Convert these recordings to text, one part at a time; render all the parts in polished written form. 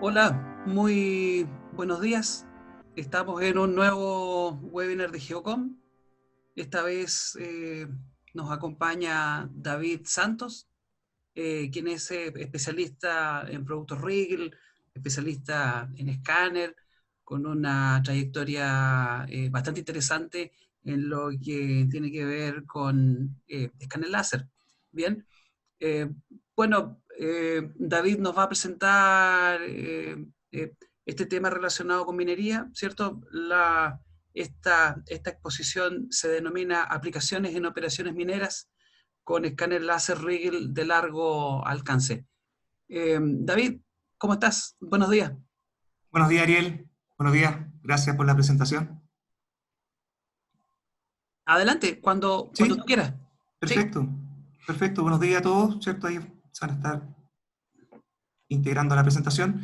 Hola, muy buenos días. Estamos en un nuevo webinar de Geocom. Esta vez nos acompaña David Santos, quien es especialista en productos Rigel, especialista en escáner, con una trayectoria bastante interesante en lo que tiene que ver con escáner láser. Bien, eh, bueno, David nos va a presentar este tema relacionado con minería, ¿cierto? Esta exposición se denomina Aplicaciones en operaciones mineras con escáner láser Rigel de largo alcance. David, ¿cómo estás? Buenos días. Buenos días, Ariel. Buenos días. Gracias por la presentación. Adelante, cuando tú Sí, quieras. ¿Sí? perfecto. Perfecto. Buenos días a todos, ¿cierto? Ahí se van a estar integrando la presentación.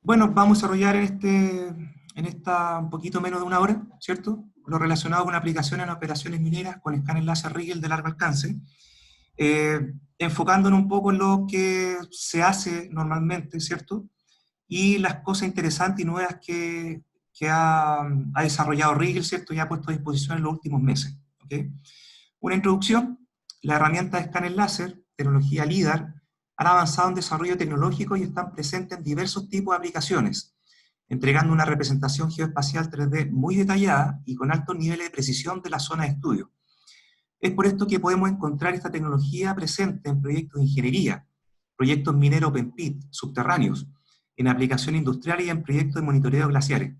Bueno, vamos a desarrollar en esta un poquito menos de una hora, ¿cierto? Lo relacionado con aplicaciones en operaciones mineras con escáner láser Rigel de largo alcance, enfocándonos un poco en lo que se hace normalmente, ¿cierto? Y las cosas interesantes y nuevas que ha desarrollado Rigel, ¿cierto? Y ha puesto a disposición en los últimos meses. ¿Okay? Una introducción: la herramienta de escáner láser, tecnología LIDAR, han avanzado en desarrollo tecnológico y están presentes en diversos tipos de aplicaciones, entregando una representación geoespacial 3D muy detallada y con altos niveles de precisión de la zona de estudio. Es por esto que podemos encontrar esta tecnología presente en proyectos de ingeniería, proyectos mineros open pit, subterráneos, en aplicación industrial y en proyectos de monitoreo de glaciares.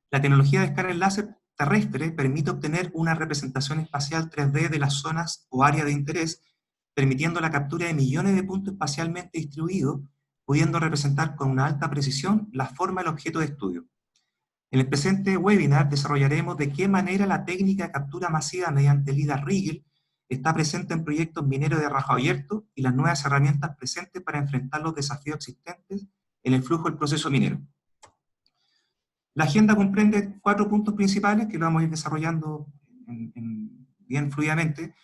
La tecnología de escáner láser terrestre permite obtener una representación espacial 3D de las zonas o áreas de interés, permitiendo la captura de millones de puntos espacialmente distribuidos, pudiendo representar con una alta precisión la forma del objeto de estudio. En el presente webinar desarrollaremos de qué manera la técnica de captura masiva mediante LIDAR Rigel está presente en proyectos mineros de rajo abierto y las nuevas herramientas presentes para enfrentar los desafíos existentes en el flujo del proceso minero. La agenda comprende 4 puntos principales que lo vamos a ir desarrollando bien fluidamente.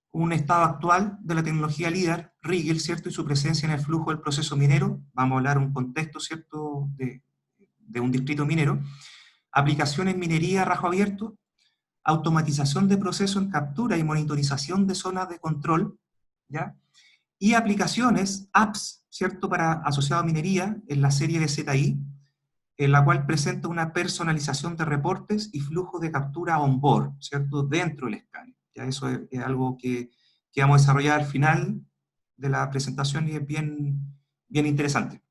Un estado actual de la tecnología LIDAR, Rigel, ¿cierto? Y su presencia en el flujo del proceso minero. Vamos a hablar un contexto, ¿cierto?, de un distrito minero. Aplicaciones en minería a rajo abierto, automatización de procesos en captura y monitorización de zonas de control, ¿ya? Y aplicaciones, apps, ¿cierto?, para asociado a minería en la serie de ZI, en la cual presenta una personalización de reportes y flujos de captura on-board, ¿cierto?, dentro del escáner. Ya eso es algo que vamos a desarrollar al final de la presentación y es bien interesante.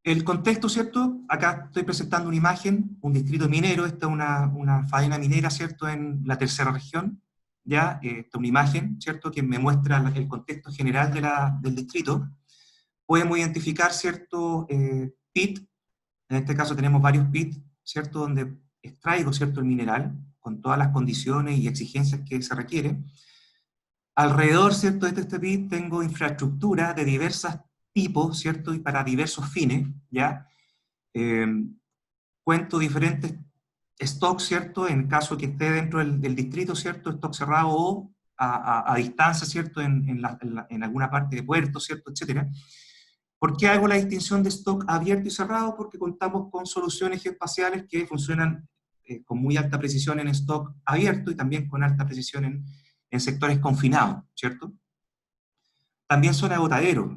El contexto, ¿cierto? Acá estoy presentando una imagen, un distrito minero, esta es una faena minera, ¿cierto?, en la tercera región, ¿ya? Esta es una imagen, ¿cierto?, que me muestra el contexto general del distrito. Podemos identificar, ¿cierto?, pit. En este caso tenemos varios pits, ¿cierto?, donde extraigo, ¿cierto?, el mineral, con todas las condiciones y exigencias que se requieren. Alrededor, ¿cierto?, de este pit tengo infraestructura de diversos tipos, ¿cierto?, y para diversos fines, ¿ya? Eh, Cuento diferentes stocks, ¿cierto?, en caso que esté dentro del distrito, ¿cierto?, stock cerrado o a distancia, ¿cierto?, en alguna parte de puerto, ¿cierto?, etcétera. ¿Por qué hago la distinción de stock abierto y cerrado? Porque contamos con soluciones geoespaciales que funcionan con muy alta precisión en stock abierto y también con alta precisión en sectores confinados, ¿cierto? También son agotaderos.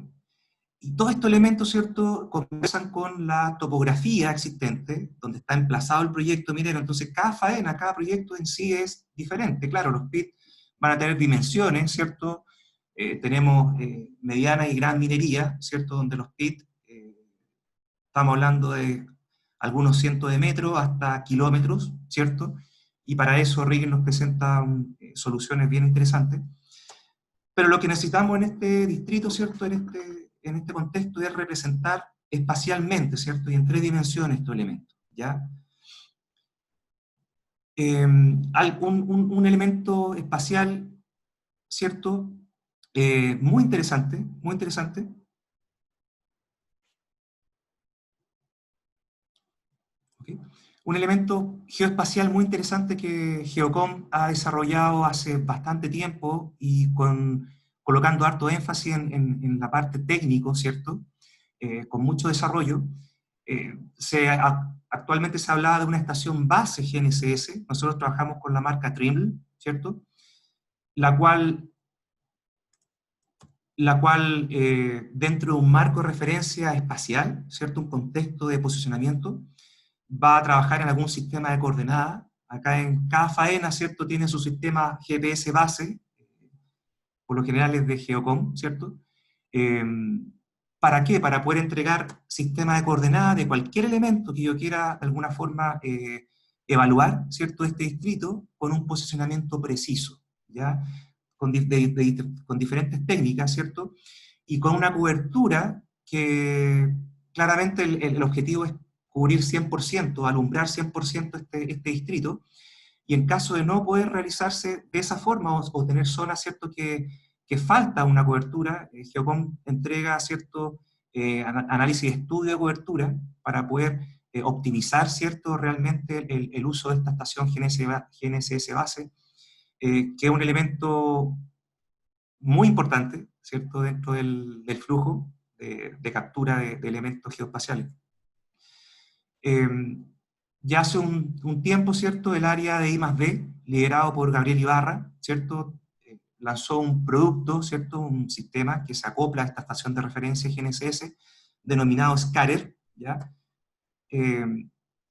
Y todos estos elementos, ¿cierto?, conversan con la topografía existente, donde está emplazado el proyecto minero. Entonces, cada faena, cada proyecto en sí es diferente. Claro, los pits van a tener dimensiones, ¿cierto? Tenemos mediana y gran minería, ¿cierto?, donde los pits, estamos hablando de algunos cientos de metros hasta kilómetros, ¿cierto? Y para eso Rigel nos presenta soluciones bien interesantes. Pero lo que necesitamos en este distrito, ¿cierto?, en este contexto es representar espacialmente, ¿cierto?, y en 3 dimensiones estos elementos, ¿ya? Un elemento espacial, ¿cierto?, muy interesante, ¿okay? Un elemento geoespacial muy interesante que Geocom ha desarrollado hace bastante tiempo y colocando harto énfasis en la parte técnico, ¿cierto?, con mucho desarrollo. Actualmente se hablaba de una estación base GNSS. Nosotros trabajamos con la marca Trimble, ¿cierto? La cual dentro de un marco de referencia espacial, ¿cierto? Un contexto de posicionamiento, va a trabajar en algún sistema de coordenadas. Acá en cada faena, ¿cierto? Tiene su sistema GPS base, por lo general es de Geocom, ¿cierto? Eh, ¿Para qué? Para poder entregar sistemas de coordenadas de cualquier elemento que yo quiera de alguna forma evaluar, ¿cierto? Este distrito con un posicionamiento preciso, ¿ya? Con diferentes técnicas, ¿cierto? Y con una cobertura que claramente el objetivo es cubrir 100%, alumbrar 100% este distrito, y en caso de no poder realizarse de esa forma o tener zonas, ¿cierto?, que falta una cobertura, Geocom entrega cierto análisis y estudio de cobertura para poder optimizar, ¿cierto?, realmente el uso de esta estación GNSS base, que es un elemento muy importante, ¿cierto?, dentro del flujo de captura de elementos geoespaciales. Ya hace un tiempo, ¿cierto?, el área de I+D, liderado por Gabriel Ibarra, ¿cierto?, lanzó un producto, ¿cierto?, un sistema que se acopla a esta estación de referencia GNSS, denominado Scatter, ¿ya?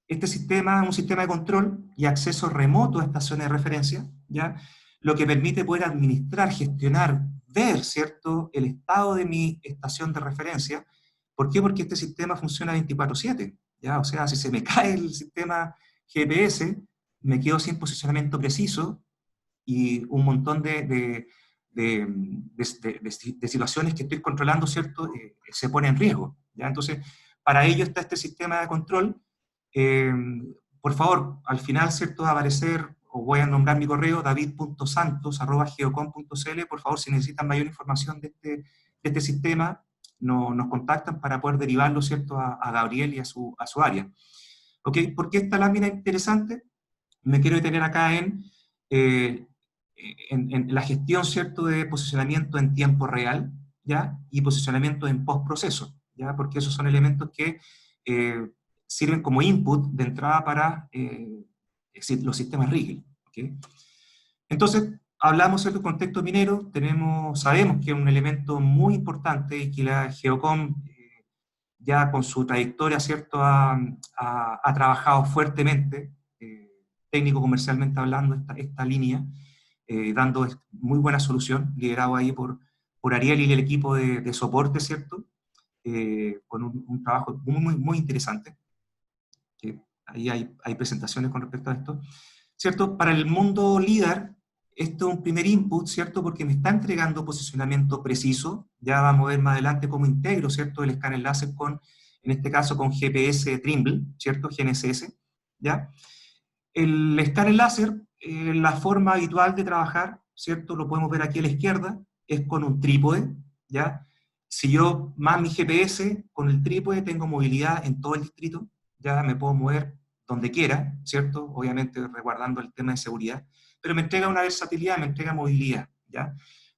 Este sistema es un sistema de control y acceso remoto a estaciones de referencia, ¿ya? Lo que permite poder administrar, gestionar, ver, ¿cierto?, el estado de mi estación de referencia. ¿Por qué? Porque este sistema funciona 24/7, ¿ya? O sea, si se me cae el sistema GPS, me quedo sin posicionamiento preciso y un montón de situaciones que estoy controlando, ¿cierto?, se pone en riesgo, ¿ya? Entonces, para ello está este sistema de control. Eh, por favor, al final, ¿cierto?, va a aparecer, o voy a nombrar mi correo, david.santos@geocom.cl. Por favor, si necesitan mayor información de este sistema, nos contactan para poder derivarlo, ¿cierto?, a Gabriel y a su área. ¿Ok? ¿Por qué esta lámina es interesante? Me quiero detener acá eh, en la gestión, ¿cierto?, de posicionamiento en tiempo real, ¿ya? Y posicionamiento en postproceso, ¿ya? Porque esos son elementos que sirven como input de entrada para los sistemas Rigel, ¿ok? Entonces, hablamos del contexto minero, sabemos que es un elemento muy importante y que la Geocom ya con su trayectoria, ¿cierto?, ha trabajado fuertemente, técnico comercialmente hablando, esta línea, dando muy buena solución, liderado ahí por Ariel y el equipo de soporte, ¿cierto?, con un trabajo muy interesante, que ahí hay presentaciones con respecto a esto, ¿cierto? Para el mundo LIDAR, esto es un primer input, ¿cierto?, porque me está entregando posicionamiento preciso. Ya vamos a ver más adelante cómo integro, ¿cierto?, el escáner láser en este caso con GPS Trimble, ¿cierto?, GNSS, ¿ya? El escáner láser, la forma habitual de trabajar, ¿cierto?, lo podemos ver aquí a la izquierda, es con un trípode, ¿ya? Si yo más mi GPS, con el trípode tengo movilidad en todo el distrito, ya me puedo mover donde quiera, ¿cierto? Obviamente resguardando el tema de seguridad, pero me entrega una versatilidad, me entrega movilidad, ¿ya?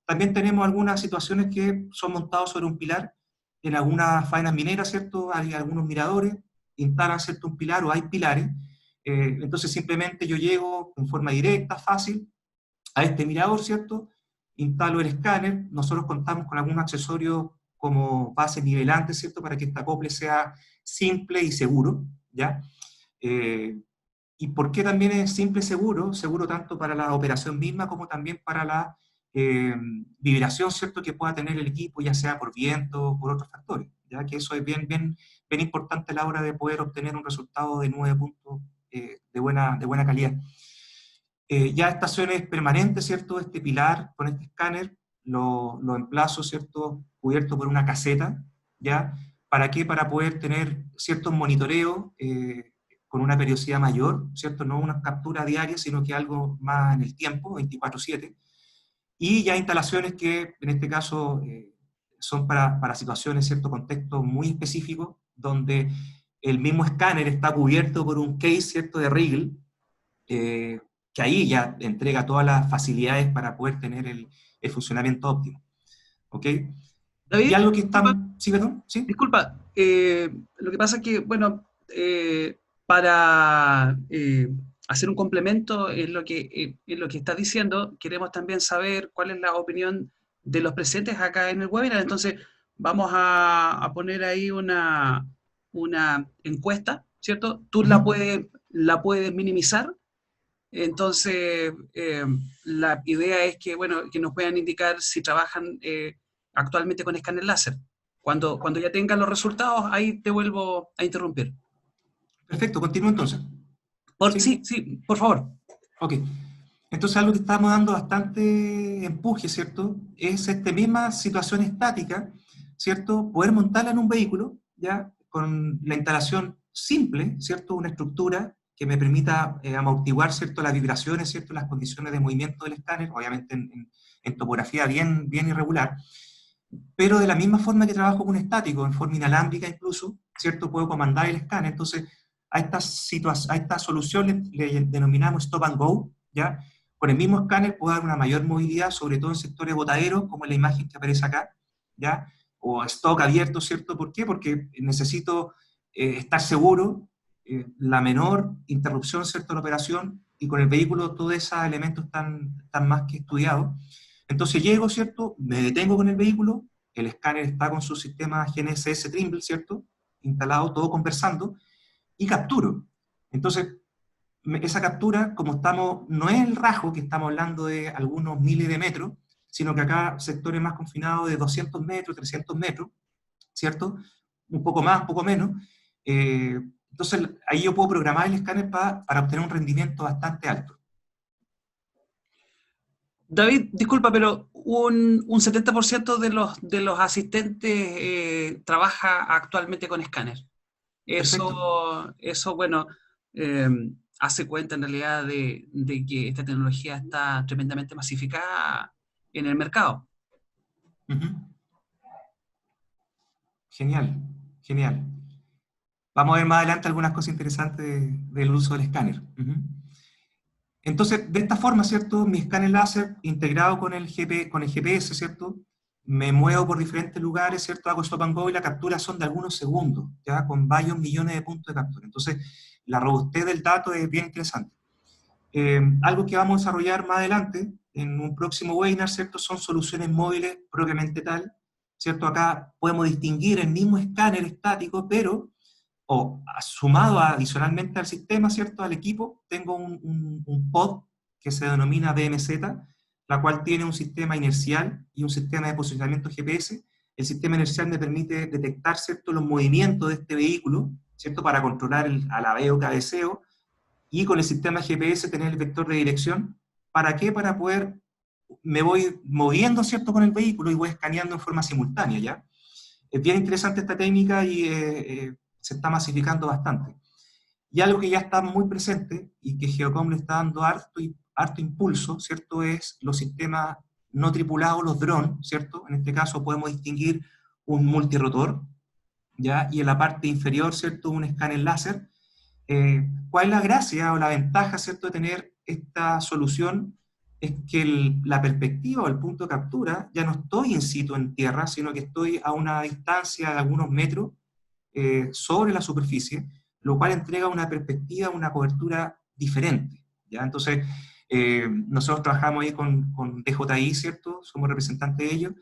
También tenemos algunas situaciones que son montados sobre un pilar, en algunas faenas mineras, ¿cierto? Hay algunos miradores, instalan, ¿cierto?, un pilar o hay pilares, entonces simplemente yo llego en forma directa, fácil, a este mirador, ¿cierto? Instalo el escáner, nosotros contamos con algún accesorio como base nivelante, ¿cierto?, para que este acople sea simple y seguro, ¿ya? ¿Y por qué también es simple y seguro? Seguro tanto para la operación misma como también para la vibración, ¿cierto?, que pueda tener el equipo, ya sea por viento o por otros factores, ya que eso es bien importante a la hora de poder obtener un resultado de 9 puntos de buena calidad. Ya estaciones permanentes, ¿cierto?, este pilar con este escáner lo emplazo, ¿cierto?, cubierto por una caseta, ¿ya? ¿Para qué? Para poder tener ciertos monitoreos con una periodicidad mayor, ¿cierto? No una captura diaria, sino que algo más en el tiempo, 24/7. Y ya instalaciones que, en este caso, son para situaciones, cierto contexto muy específico, donde el mismo escáner está cubierto por un case, ¿cierto?, de Rigel, eh, que ahí ya entrega todas las facilidades para poder tener el funcionamiento óptimo. ¿Ok? Y David, algo que disculpa, están... sí, perdón, sí. Disculpa, lo que pasa es que, bueno, para hacer un complemento en lo que estás diciendo, queremos también saber cuál es la opinión de los presentes acá en el webinar. Entonces, vamos a poner ahí una encuesta, ¿cierto? Tú Ujú. la puedes minimizar. Entonces, la idea es que, bueno, que nos puedan indicar si trabajan actualmente con escáner láser. Cuando ya tengan los resultados, ahí te vuelvo a interrumpir. Perfecto, continúo entonces. ¿Sí? Sí, sí, por favor. Ok. Entonces, algo que estamos dando bastante empuje, ¿cierto? Es esta misma situación estática, ¿cierto? Poder montarla en un vehículo, ¿ya? Con la instalación simple, ¿cierto? Una estructura que me permita amortiguar, ¿cierto? Las vibraciones, ¿cierto? Las condiciones de movimiento del escáner, obviamente en topografía bien irregular, pero de la misma forma que trabajo con un estático, en forma inalámbrica incluso, ¿cierto? Puedo comandar el escáner. Entonces, a esta solución le denominamos stop and go, ¿ya? Con el mismo escáner puedo dar una mayor movilidad, sobre todo en sectores botaderos, como en la imagen que aparece acá, ¿ya? O stock abierto, ¿cierto? ¿Por qué? Porque necesito estar seguro, la menor interrupción, ¿cierto?, de la operación, y con el vehículo todos esos elementos están más que estudiados. Entonces llego, ¿cierto? Me detengo con el vehículo, el escáner está con su sistema GNSS Trimble, ¿cierto? Instalado, todo conversando, y capturo. Entonces, esa captura, como estamos, no es el rajo, que estamos hablando de algunos miles de metros, sino que acá sectores más confinados de 200 metros, 300 metros, ¿cierto? Un poco más, un poco menos. Entonces, ahí yo puedo programar el escáner para obtener un rendimiento bastante alto. David, disculpa, pero un 70% de los asistentes trabaja actualmente con escáner. Perfecto. Eso bueno, eh, hace cuenta en realidad de que esta tecnología está tremendamente masificada en el mercado. Ujú. Genial, genial. Vamos a ver más adelante algunas cosas interesantes del uso del escáner. Ujú. Entonces, de esta forma, ¿cierto? Mi escáner láser integrado con con el GPS, ¿cierto? Me muevo por diferentes lugares, ¿cierto? Hago stop and go y la captura son de algunos segundos, ya con varios millones de puntos de captura. Entonces, la robustez del dato es bien interesante. Algo que vamos a desarrollar más adelante, en un próximo webinar, ¿cierto? Son soluciones móviles propiamente tal, ¿cierto? Acá podemos distinguir el mismo escáner estático, pero o sumado adicionalmente al sistema, ¿cierto? Al equipo, tengo un pod que se denomina DMZ, la cual tiene un sistema inercial y un sistema de posicionamiento GPS. El sistema inercial me permite detectar, ¿cierto?, los movimientos de este vehículo, ¿cierto?, para controlar el alabeo, cabeceo, y con el sistema GPS tener el vector de dirección. ¿Para qué? Para poder, me voy moviendo, ¿cierto?, con el vehículo y voy escaneando en forma simultánea, ¿ya? Es bien interesante esta técnica y se está masificando bastante. Y algo que ya está muy presente y que Geocom le está dando harto impulso, ¿cierto? Es los sistemas no tripulados, los drones, ¿cierto? En este caso podemos distinguir un multirotor, ¿ya? Y en la parte inferior, ¿cierto?, un escáner láser. ¿Cuál es la gracia o la ventaja, ¿cierto?, de tener esta solución? Es que la perspectiva o el punto de captura ya no estoy in situ en tierra, sino que estoy a una distancia de algunos metros sobre la superficie, lo cual entrega una perspectiva, una cobertura diferente, ¿ya? Entonces, nosotros trabajamos ahí con DJI, ¿cierto? Somos representantes de ellos.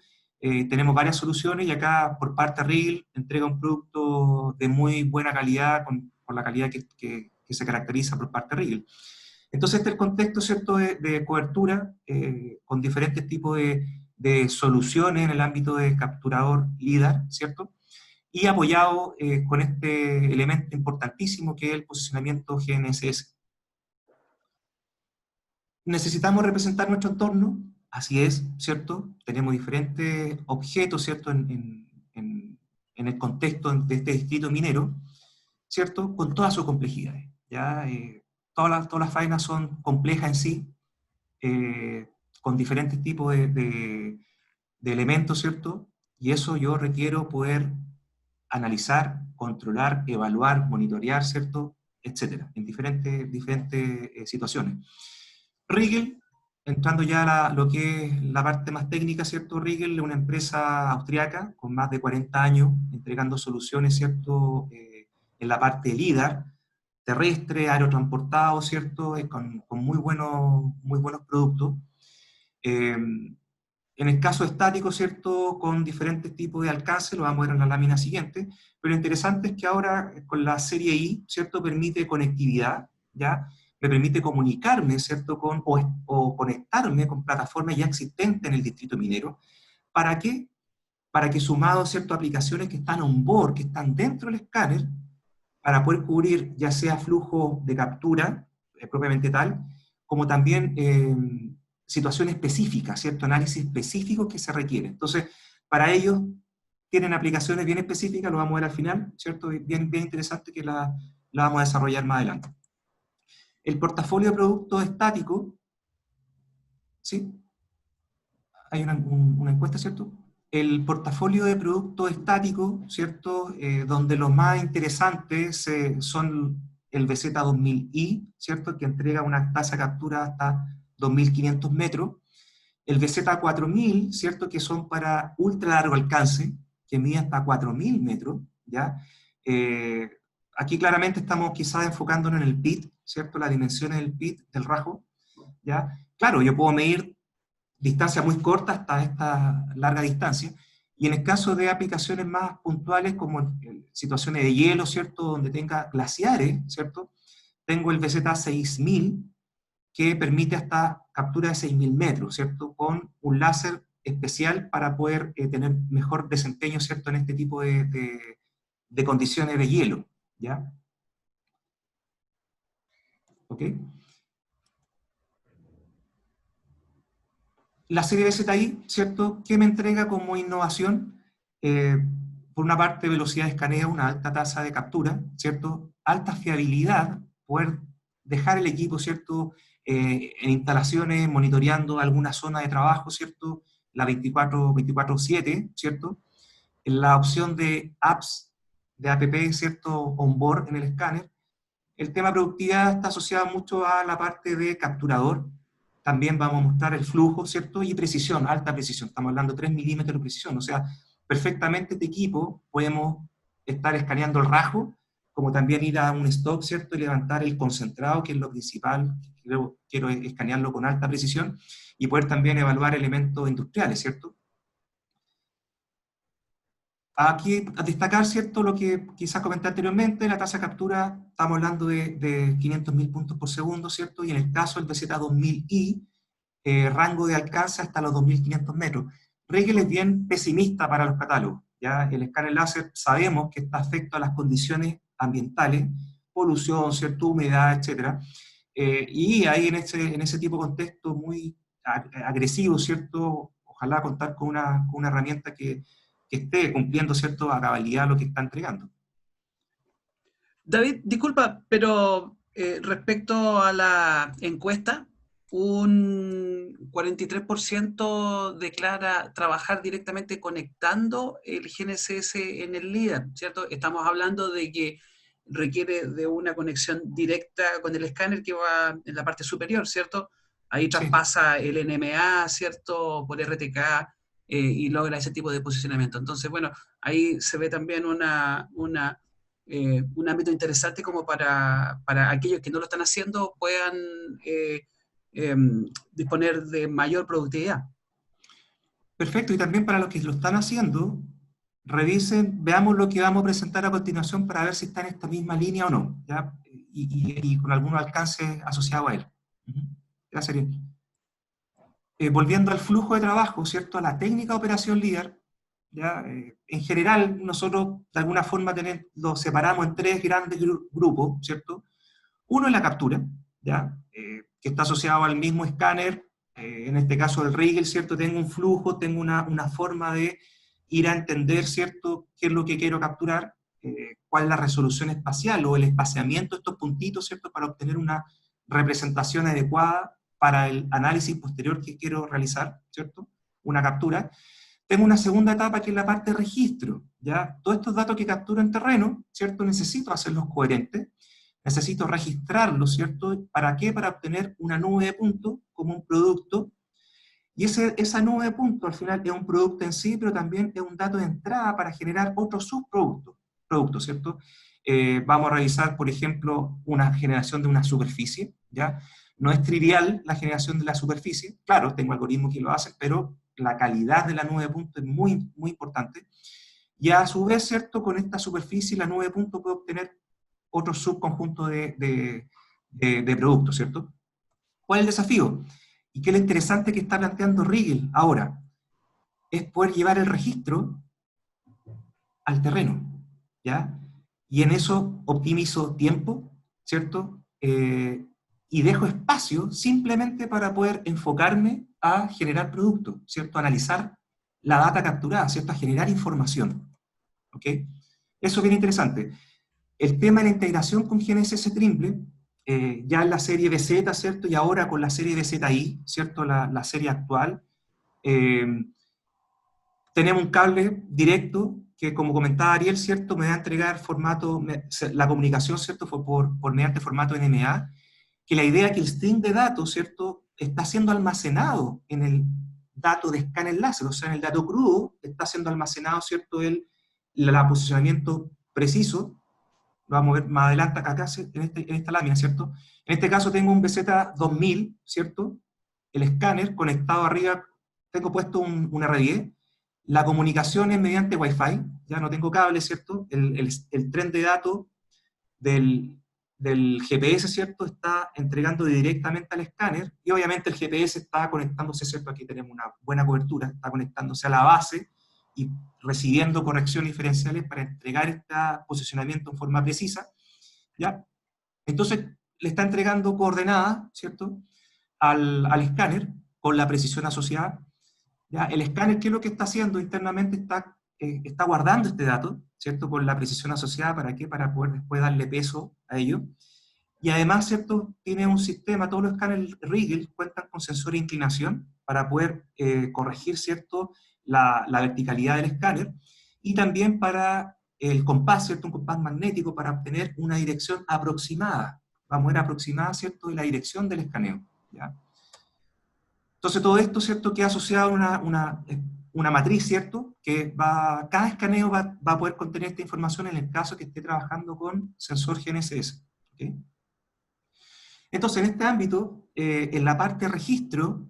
Tenemos varias soluciones y acá por parte RIL entrega un producto de muy buena calidad, con la calidad que se caracteriza por parte RIL. Entonces, este es el contexto, ¿cierto?, de cobertura con diferentes tipos de soluciones en el ámbito de capturador LIDAR, ¿cierto? Y apoyado con este elemento importantísimo que es el posicionamiento GNSS. Necesitamos representar nuestro entorno, así es, ¿cierto? Tenemos diferentes objetos, ¿cierto?, en el contexto de este distrito minero, ¿cierto?, con todas sus complejidades, ¿ya? Todas las faenas son complejas en sí, eh, con diferentes tipos de elementos, ¿cierto? Y eso yo requiero poder analizar, controlar, evaluar, monitorear, ¿cierto? Etcétera, en diferentes situaciones. Rigel entrando ya a lo que es la parte más técnica, ¿cierto? Riegel es una empresa austriaca con más de 40 años entregando soluciones, ¿cierto? En la parte LIDAR, terrestre, aerotransportado, ¿cierto? Con muy buenos productos. Eh, en el caso estático, ¿cierto? Con diferentes tipos de alcance, lo vamos a ver en la lámina siguiente, pero lo interesante es que ahora con la serie I, ¿cierto? Permite conectividad, ¿ya? Me permite comunicarme, ¿cierto? O conectarme con plataformas ya existentes en el distrito minero. ¿Para qué? Para que sumado, ¿cierto? Aplicaciones que están on board, que están dentro del escáner, para poder cubrir ya sea flujo de captura, propiamente tal, como también situaciones específicas, ¿cierto? Análisis específicos que se requieren. Entonces, para ellos tienen aplicaciones bien específicas, lo vamos a ver al final, ¿cierto? Bien interesante que la vamos a desarrollar más adelante. El portafolio de productos estáticos, ¿sí? Hay una encuesta, ¿cierto? El portafolio de productos estáticos, ¿cierto? Donde los más interesantes son el BZ2000i, ¿cierto? Que entrega una tasa de captura hasta 2.500 metros. El BZ4000, ¿cierto? Que son para ultra largo alcance, que mide hasta 4.000 metros, ¿ya? Eh, Aquí claramente estamos quizás enfocándonos en el PIT, ¿cierto? Las dimensiones del PIT, del rajo, ¿ya? Claro, yo puedo medir distancia muy corta hasta esta larga distancia. Y en el caso de aplicaciones más puntuales, como en situaciones de hielo, ¿cierto? Donde tenga glaciares, ¿cierto? Tengo el BZ6000, que permite hasta captura de 6.000 metros, ¿cierto? Con un láser especial para poder tener mejor desempeño, ¿cierto? En este tipo de condiciones de hielo, ¿ya? ¿Ok? La serie BZI, ¿cierto? ¿Qué me entrega como innovación? Eh, por una parte, velocidad de escaneo, una alta tasa de captura, ¿cierto? Alta fiabilidad, poder dejar el equipo, ¿cierto? En instalaciones, monitoreando alguna zona de trabajo, ¿cierto? La 24/7, ¿cierto? La opción de apps, de app, ¿cierto? On-board en el escáner. El tema productividad está asociado mucho a la parte de capturador. También vamos a mostrar el flujo, ¿cierto? Y precisión, alta precisión. Estamos hablando de 3 milímetros de precisión. O sea, perfectamente este equipo podemos estar escaneando el rajo, como también ir a un stock, ¿cierto? Y levantar el concentrado, que es lo principal. Quiero escanearlo con alta precisión y poder también evaluar elementos industriales, ¿cierto? Aquí a destacar, ¿cierto?, lo que quizás comenté anteriormente, la tasa de captura, estamos hablando de 500.000 puntos por segundo, ¿cierto? Y en el caso del BZ2000i, rango de alcance hasta los 2.500 metros. Riegel es bien pesimista para los catálogos, ¿ya? El escáner láser sabemos que está afecto a las condiciones ambientales, polución, ¿cierto?, humedad, etc. Y ahí en ese tipo de contexto muy agresivo, ¿cierto?, ojalá contar con una herramienta que esté cumpliendo, ¿cierto?, a cabalidad lo que está entregando. David, disculpa, pero respecto a la encuesta, un 43% declara trabajar directamente conectando el GNSS en el LIDAR, ¿cierto? Estamos hablando de que requiere de una conexión directa con el escáner que va en la parte superior, ¿cierto? Ahí Sí, traspasa el NMA, ¿cierto? Por RTK y logra ese tipo de posicionamiento. Entonces, bueno, ahí se ve también un ámbito interesante como para aquellos que no lo están haciendo puedan eh, eh, disponer de mayor productividad. perfecto. Y también para los que lo están haciendo, revisen, veamos lo que vamos a presentar a continuación para ver si está en esta misma línea o no, ¿ya? Y con algún alcance asociado a él. Ujú. Gracias, Ariel. Volviendo al flujo de trabajo, ¿cierto? A la técnica de operación líder, ¿ya? En general, nosotros de alguna forma lo separamos en tres grandes grupos, ¿cierto? Uno es la captura, ¿ya? Que está asociado al mismo escáner, en este caso el Riegel, ¿cierto? Tengo un flujo, tengo una forma de ir a entender, ¿cierto?, qué es lo que quiero capturar, cuál es la resolución espacial o el espaciamiento de estos puntitos, ¿cierto?, para obtener una representación adecuada para el análisis posterior que quiero realizar, ¿cierto? Una captura. Tengo una segunda etapa que es la parte de registro, ¿ya? Todos estos datos que capturo en terreno, ¿cierto? Necesito hacerlos coherentes. necesito registrarlo, ¿cierto? ¿Para qué? Para obtener una nube de puntos como un producto, y esa nube de puntos al final es un producto en sí, pero también es un dato de entrada para generar otros productos, ¿cierto? Vamos a revisar, por ejemplo, una generación de una superficie, ¿ya? No es trivial la generación de la superficie, claro, tengo algoritmos que lo hacen, pero la calidad de la nube de puntos es muy, muy importante. Y a su vez, ¿cierto? Con esta superficie, la nube de puntos puede obtener otro subconjunto de productos, ¿cierto? ¿Cuál es el desafío? Y qué es lo interesante que está planteando Rigel ahora, es poder llevar el registro al terreno, ¿ya? Y en eso optimizo tiempo, ¿cierto? Y dejo espacio simplemente para poder enfocarme a generar productos, ¿cierto? A analizar la data capturada, ¿cierto? A generar información, ¿ok? Eso es bien interesante. El tema de la integración con GNSS Trimble, ya en la serie BZ, ¿cierto? Y ahora con la serie BZI, ¿cierto? La serie actual, eh, tenemos un cable directo que, como comentaba Ariel, ¿cierto? Me va a entregar formato, la comunicación, ¿cierto? Fue por mediante formato NMA, que la idea es que el string de datos, ¿cierto? Está siendo almacenado en el dato de escáner láser, o sea, en el dato crudo está siendo almacenado, ¿cierto? El posicionamiento preciso. Lo vamos a ver más adelante acá en esta lámina, ¿cierto? En este caso tengo un BZ2000, ¿cierto? El escáner conectado arriba, tengo puesto un RDE. La comunicación es mediante Wi-Fi, ya no tengo cable, ¿cierto? El tren de datos del GPS, ¿cierto? Está entregando directamente al escáner, y obviamente el GPS está conectándose, ¿cierto? Aquí tenemos una buena cobertura, está conectándose a la base, y recibiendo correcciones diferenciales para entregar este posicionamiento en forma precisa, ¿ya? Entonces, le está entregando coordenadas, ¿cierto?, al escáner, con la precisión asociada. ¿Ya? El escáner, ¿qué es lo que está haciendo internamente? Está guardando este dato, ¿cierto?, con la precisión asociada. ¿Para qué? Para poder después darle peso a ello. Y además, ¿cierto?, tiene un sistema, todos los escáneres Rigel cuentan con sensor de inclinación para poder corregir, ¿cierto?, la verticalidad del escáner, y también para el compás, ¿cierto?, un compás magnético para obtener una dirección aproximada. Vamos a ver aproximada, ¿cierto?, de la dirección del escaneo, ¿ya? Entonces todo esto, ¿cierto?, queda asociado a una matriz, ¿cierto?, que cada escaneo va a poder contener esta información en el caso que esté trabajando con sensor GNSS, ¿okay? Entonces, en este ámbito, en la parte de registro,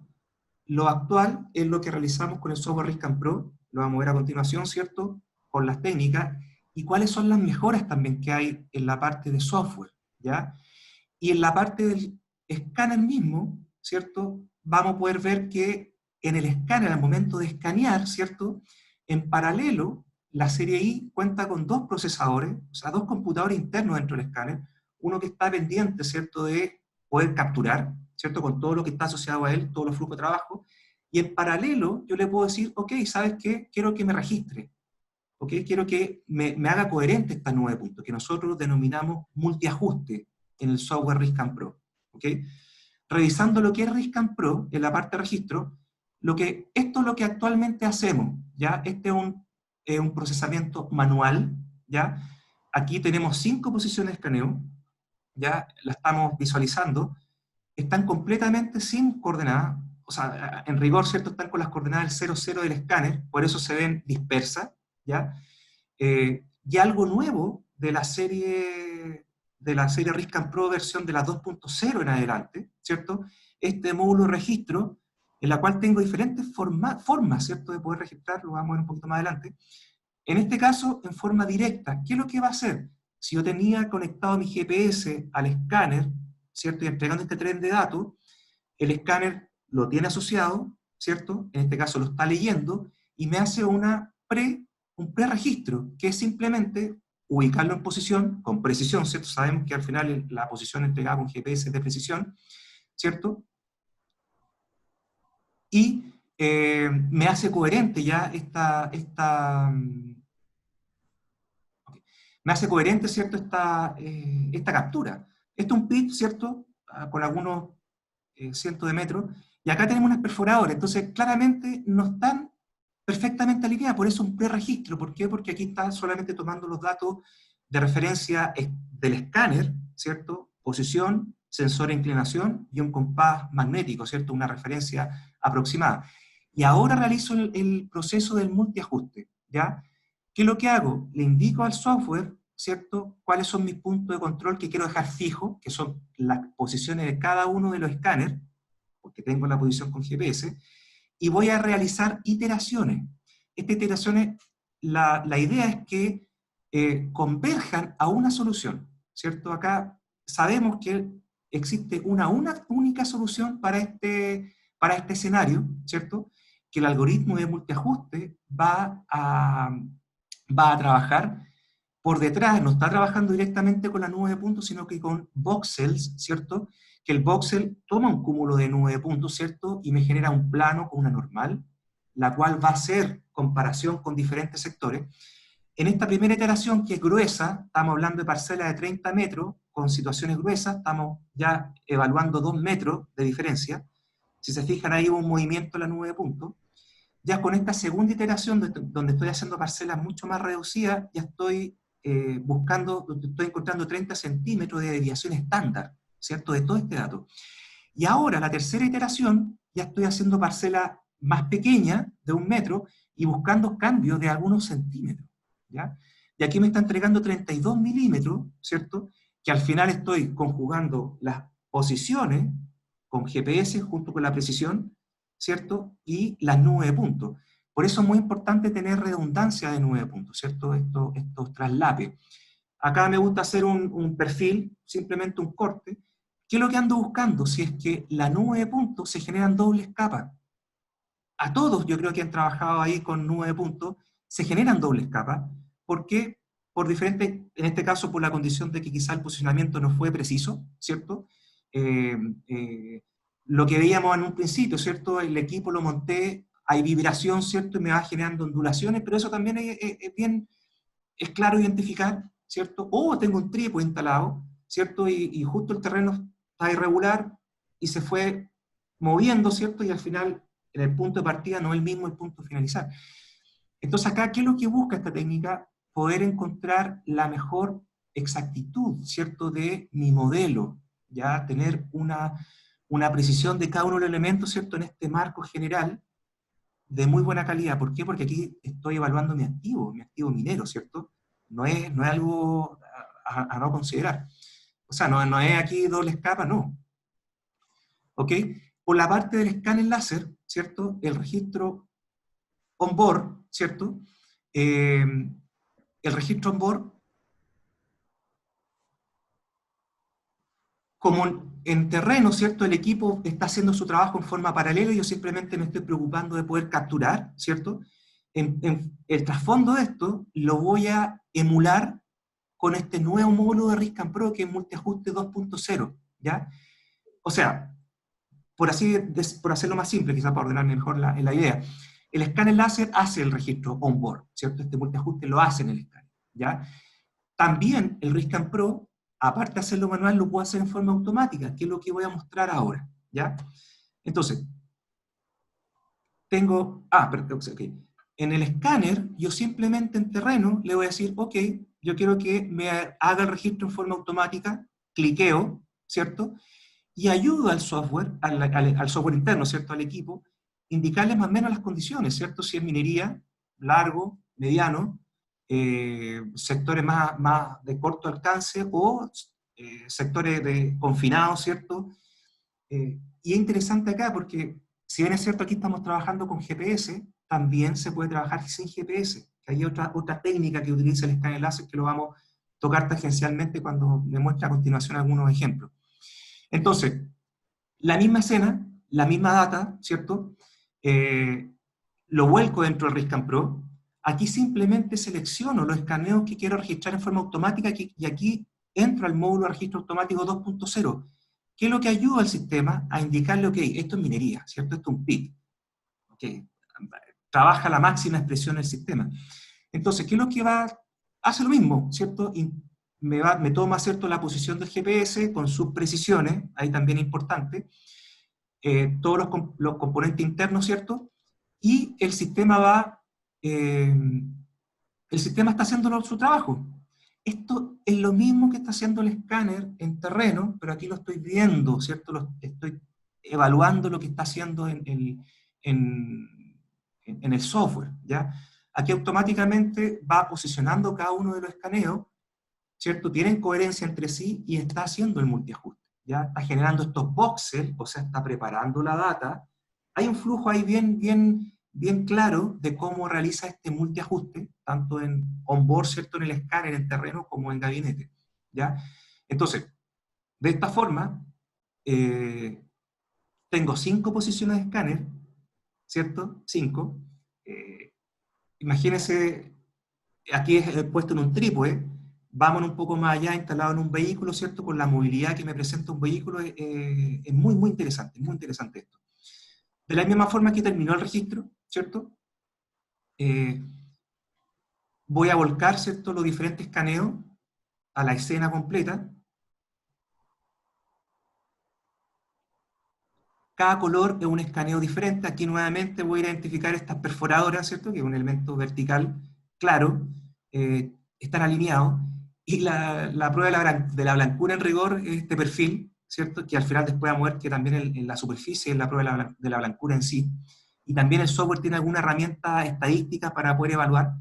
lo actual es lo que realizamos con el software Riscam Pro, lo vamos a ver a continuación, ¿cierto?, con las técnicas, y cuáles son las mejoras también que hay en la parte de software, ¿ya? Y en la parte del escáner mismo, ¿cierto?, vamos a poder ver que en el escáner, al momento de escanear, ¿cierto?, en paralelo, la serie I cuenta con dos procesadores, o sea, dos computadores internos dentro del escáner, uno que está pendiente, ¿cierto?, de poder capturar, ¿cierto?, con todo lo que está asociado a él, todos los flujos de trabajo, y en paralelo yo le puedo decir, ok, ¿sabes qué? Quiero que me registre, ¿ok? Quiero que me haga coherente esta nube de puntos, que nosotros denominamos multiajuste en el software Riscam Pro, ¿ok? Revisando lo que es Riscam Pro, en la parte de registro, esto es lo que actualmente hacemos, ¿ya? Este es un procesamiento manual, ¿ya? Aquí tenemos 5 posiciones de escaneo, ya la estamos visualizando, están completamente sin coordenadas, o sea, en rigor, ¿cierto?, están con las coordenadas del 00 del escáner, por eso se ven dispersas, ¿ya? Y algo nuevo de la serie Riscam Pro versión de la 2.0 en adelante, ¿cierto? Este módulo de registro, en la cual tengo diferentes formas, ¿cierto?, de poder registrar, lo vamos a ver un poquito más adelante. En este caso, en forma directa. ¿Qué es lo que va a hacer? Si yo tenía conectado mi GPS al escáner, ¿cierto?, y entregando este tren de datos, el escáner lo tiene asociado, ¿cierto?, en este caso lo está leyendo, y me hace un preregistro, que es simplemente ubicarlo en posición, con precisión, ¿cierto? Sabemos que al final la posición entregada con GPS es de precisión, ¿cierto? Y me hace coherente ya me hace coherente, ¿cierto?, esta captura. Esto es un pit, ¿cierto?, con algunos cientos de metros, y acá tenemos unas perforadoras, entonces claramente no están perfectamente alineadas, por eso un preregistro. ¿Por qué? Porque aquí está solamente tomando los datos de referencia del escáner, ¿cierto? Posición, sensor de inclinación y un compás magnético, ¿cierto? Una referencia aproximada. Y ahora realizo el proceso del multiajuste, ¿ya? ¿Qué es lo que hago? Le indico al software, ¿cierto?, cuáles son mis puntos de control que quiero dejar fijos, que son las posiciones de cada uno de los escáneres, porque tengo la posición con GPS, y voy a realizar iteraciones. Estas iteraciones, la idea es que converjan a una solución, ¿cierto? Acá sabemos que existe una única solución para este escenario, ¿cierto? Que el algoritmo de multiajuste va a trabajar por detrás, no está trabajando directamente con la nube de puntos, sino que con voxels, ¿cierto? Que el voxel toma un cúmulo de nube de puntos, ¿cierto? Y me genera un plano con una normal, la cual va a hacer comparación con diferentes sectores. En esta primera iteración, que es gruesa, estamos hablando de parcelas de 30 metros, con situaciones gruesas, estamos ya evaluando 2 metros de diferencia. Si se fijan, ahí hubo un movimiento en la nube de puntos. Ya con esta segunda iteración, donde estoy haciendo parcelas mucho más reducidas, ya estoy estoy encontrando 30 centímetros de desviación estándar, ¿cierto?, de todo este dato. Y ahora, la tercera iteración, ya estoy haciendo parcelas más pequeñas, de 1 metro, y buscando cambios de algunos centímetros, ¿ya? Y aquí me está entregando 32 milímetros, ¿cierto?, que al final estoy conjugando las posiciones con GPS junto con la precisión, ¿cierto?, y las nubes de puntos. Por eso es muy importante tener redundancia de nube de puntos, ¿cierto?, estos traslapes. Acá me gusta hacer un perfil, simplemente un corte. ¿Qué es lo que ando buscando? Si es que la nube de puntos se generan dobles capas. A todos, yo creo que han trabajado ahí con nube de puntos, se generan dobles capas. ¿Por qué? Por diferentes, en este caso por la condición de que quizá el posicionamiento no fue preciso, ¿cierto? Eh, eh, lo que veíamos en un principio, ¿cierto? El equipo lo monté, hay vibración, ¿cierto? Y me va generando ondulaciones, pero eso también es claro identificar, ¿cierto? O tengo un trípode instalado, ¿cierto? Y justo el terreno está irregular y se fue moviendo, ¿cierto? Y al final, en el punto de partida no es el mismo el punto de finalizar. Entonces acá, ¿qué es lo que busca esta técnica? Poder encontrar la mejor exactitud, ¿cierto?, de mi modelo, ya tener una precisión de cada uno de los elementos, ¿cierto?, en este marco general de muy buena calidad. ¿Por qué? Porque aquí estoy evaluando mi activo minero, ¿cierto? No es algo a no considerar. O sea, no es aquí doble capa, no. ¿Ok? Por la parte del escáner láser, ¿cierto? El registro on-board, ¿cierto? El registro on-board, como en terreno, ¿cierto? El equipo está haciendo su trabajo en forma paralela y yo simplemente me estoy preocupando de poder capturar, ¿cierto? En el trasfondo de esto lo voy a emular con este nuevo módulo de Risk and Pro que es multiajuste 2.0, ¿ya? O sea, por hacerlo más simple, quizás para ordenarme mejor la idea, el escáner láser hace el registro on-board, ¿cierto? Este multiajuste lo hace en el escáner, ¿ya? También el Risk and Pro, aparte de hacerlo manual, lo puedo hacer en forma automática, que es lo que voy a mostrar ahora, ¿ya? Entonces, perdón, ok. En el escáner, yo simplemente en terreno le voy a decir, ok, yo quiero que me haga el registro en forma automática, cliqueo, ¿cierto? Y ayudo al software, al software interno, ¿cierto?, al equipo, indicarle más o menos las condiciones, ¿cierto? Si es minería, largo, mediano, sectores más de corto alcance o sectores confinados, ¿cierto? Y es interesante acá porque, si bien es cierto, aquí estamos trabajando con GPS, también se puede trabajar sin GPS. Hay otra técnica que utiliza el escáner láser que lo vamos a tocar tangencialmente cuando me muestre a continuación algunos ejemplos. Entonces, la misma escena, la misma data, ¿cierto? Lo vuelco dentro del Risk and Pro. Aquí simplemente selecciono los escaneos que quiero registrar en forma automática y aquí entro al módulo de registro automático 2.0. ¿Qué es lo que ayuda al sistema a indicarle, ok, esto es minería, ¿cierto? Esto es un pit. Okay. Trabaja la máxima expresión del sistema. Entonces, ¿qué es lo que hace lo mismo, ¿cierto? Y me toma, ¿cierto?, la posición del GPS con sus precisiones, ahí también es importante, todos los componentes internos, ¿cierto? Y el sistema el sistema está haciendo su trabajo. Esto es lo mismo que está haciendo el escáner en terreno, pero aquí lo estoy viendo, ¿cierto? Estoy evaluando lo que está haciendo en el software, ¿ya? Aquí automáticamente va posicionando cada uno de los escaneos, ¿cierto? Tienen coherencia entre sí y está haciendo el multiajuste, ¿ya? Está generando estos voxels, o sea, está preparando la data. Hay un flujo ahí bien claro de cómo realiza este multiajuste, tanto en onboard, ¿cierto? En el escáner, en terreno, como en gabinete, ¿ya? Entonces, de esta forma, eh, tengo 5 posiciones de escáner, ¿cierto? 5. Eh, Imagínense, aquí es puesto en un trípode, vamos un poco más allá, instalado en un vehículo, ¿cierto? Con la movilidad que me presenta un vehículo, es muy interesante esto. De la misma forma que terminó el registro, ¿cierto? Eh, Voy a volcar, ¿cierto? Los diferentes escaneos a la escena completa. Cada color es un escaneo diferente. Aquí nuevamente voy a identificar estas perforadoras, ¿cierto? Que es un elemento vertical claro, están alineados. Y la prueba de la blancura en rigor es este perfil, ¿cierto? Que al final después vamos a ver que también en la superficie es la prueba de la blancura en sí. Y también el software tiene alguna herramienta estadística para poder evaluar.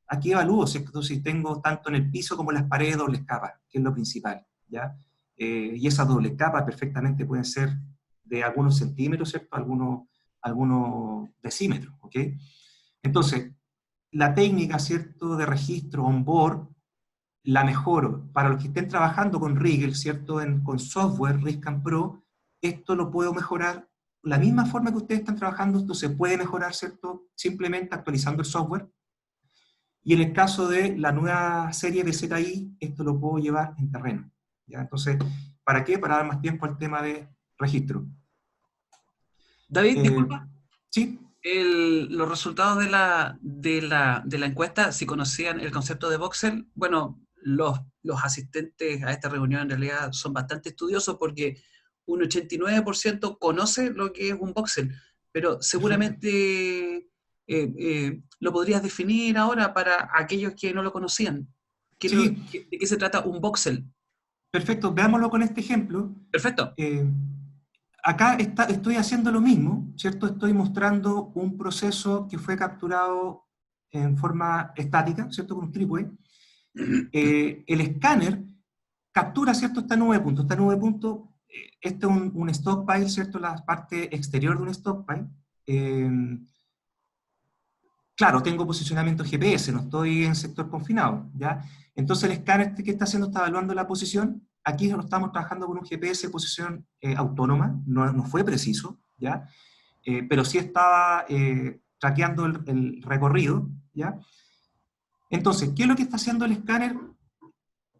Aquí evalúo, ¿cierto? Si tengo tanto en el piso como en las paredes dobles capas, que es lo principal, ¿ya? Y esas dobles capas perfectamente pueden ser de algunos centímetros, ¿cierto? Algunos decímetros, ¿ok? Entonces, la técnica, ¿cierto?, de registro on-board, la mejoro. Para los que estén trabajando con Rigel, ¿cierto?, con software, Riscam Pro, esto lo puedo mejorar. La misma forma que ustedes están trabajando, esto se puede mejorar, ¿cierto?, simplemente actualizando el software. Y en el caso de la nueva serie de ZI, esto lo puedo llevar en terreno, ¿ya? Entonces, ¿para qué? Para dar más tiempo al tema de registro. David, Eh, disculpa, sí, los resultados de la encuesta, si conocían el concepto de voxel, bueno, los asistentes a esta reunión en realidad son bastante estudiosos porque un 89% conoce lo que es un voxel, pero perfecto. seguramente lo podrías definir ahora para aquellos que no lo conocían. Sí, ¿De qué se trata un voxel? perfecto. Veámoslo con este ejemplo. Perfecto. Eh, Acá estoy haciendo lo mismo, ¿cierto? Estoy mostrando un proceso que fue capturado en forma estática, ¿cierto? Con un trípode. El escáner captura, ¿cierto? Esta nube de puntos. Esta nube de puntos, este es un stockpile, ¿cierto? La parte exterior de un stockpile. Eh, claro, tengo posicionamiento GPS, no estoy en sector confinado, ¿ya? Entonces el escáner que está haciendo está evaluando la posición. Aquí no estamos trabajando con un GPS de posición autónoma, no fue preciso, ¿ya? Pero sí estaba traqueando el recorrido, ¿ya? Entonces, ¿qué es lo que está haciendo el escáner?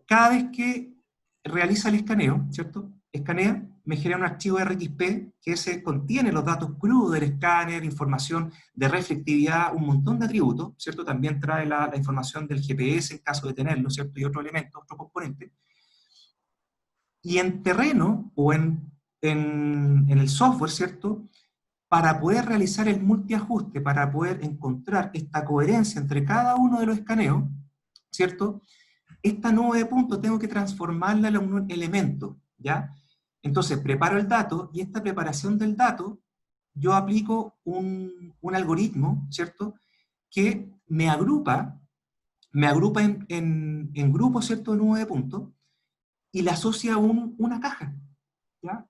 Cada vez que realiza el escaneo, ¿cierto? Escanea, me genera un archivo RXP que ese contiene los datos crudos del escáner, información de reflectividad, un montón de atributos, ¿cierto? También trae la información del GPS en caso de tenerlo, ¿cierto? Y otro elemento, otro componente. Y en terreno o en el software, ¿cierto? Para poder realizar el multiajuste, para poder encontrar esta coherencia entre cada uno de los escaneos, ¿cierto? Esta nube de puntos tengo que transformarla en un elemento, ¿ya? Entonces, preparo el dato, y esta preparación del dato, yo aplico un algoritmo, ¿cierto?, que me agrupa en grupos, ¿cierto?, de nube de puntos, y le asocia una caja, ¿ya?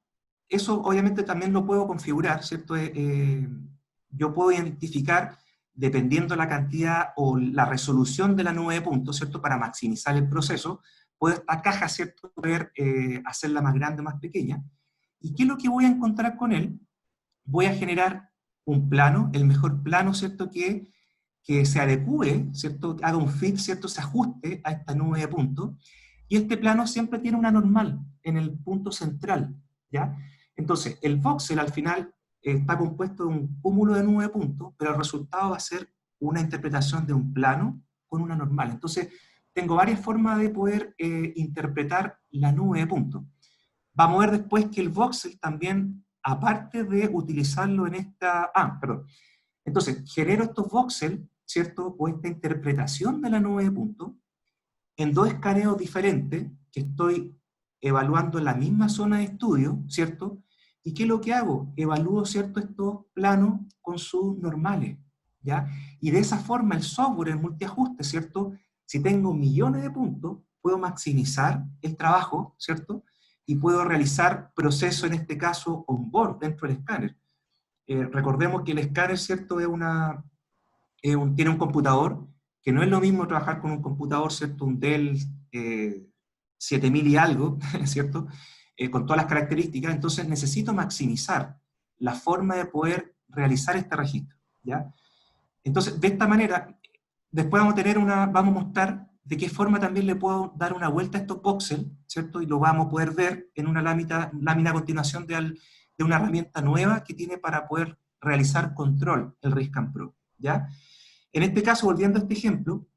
Eso obviamente también lo puedo configurar, ¿cierto? Yo puedo identificar, dependiendo la cantidad o la resolución de la nube de puntos, ¿cierto? Para maximizar el proceso, puedo esta caja, ¿cierto? Poder hacerla más grande o más pequeña. ¿Y qué es lo que voy a encontrar con él? Voy a generar un plano, el mejor plano, ¿cierto? Que se adecue, ¿cierto? Haga un fit, ¿cierto? Se ajuste a esta nube de puntos. Y este plano siempre tiene una normal en el punto central, ¿ya? Entonces, el voxel al final está compuesto de un cúmulo de nube de puntos, pero el resultado va a ser una interpretación de un plano con una normal. Entonces, tengo varias formas de poder interpretar la nube de puntos. Vamos a ver después que el voxel también, aparte de utilizarlo en esta... Ah, perdón. Entonces, genero estos voxel, ¿cierto? O esta interpretación de la nube de puntos, en dos escaneos diferentes que estoy evaluando la misma zona de estudio, ¿cierto? ¿Y qué es lo que hago? Evalúo, ¿cierto?, estos planos con sus normales, ¿ya? Y de esa forma el software, el multiajuste, ¿cierto? Si tengo millones de puntos, puedo maximizar el trabajo, ¿cierto? Y puedo realizar procesos, en este caso, on-board dentro del escáner. Recordemos que el escáner, ¿cierto?, tiene un computador, que no es lo mismo trabajar con un computador, ¿cierto?, un Dell 7000 y algo, ¿cierto?, con todas las características. Entonces necesito maximizar la forma de poder realizar este registro, ¿ya? Entonces, de esta manera, después vamos a mostrar de qué forma también le puedo dar una vuelta a estos voxels, ¿cierto? Y lo vamos a poder ver en una lámina a continuación de una herramienta nueva que tiene para poder realizar control, el RISCAN Pro, ¿ya? En este caso, volviendo a este ejemplo,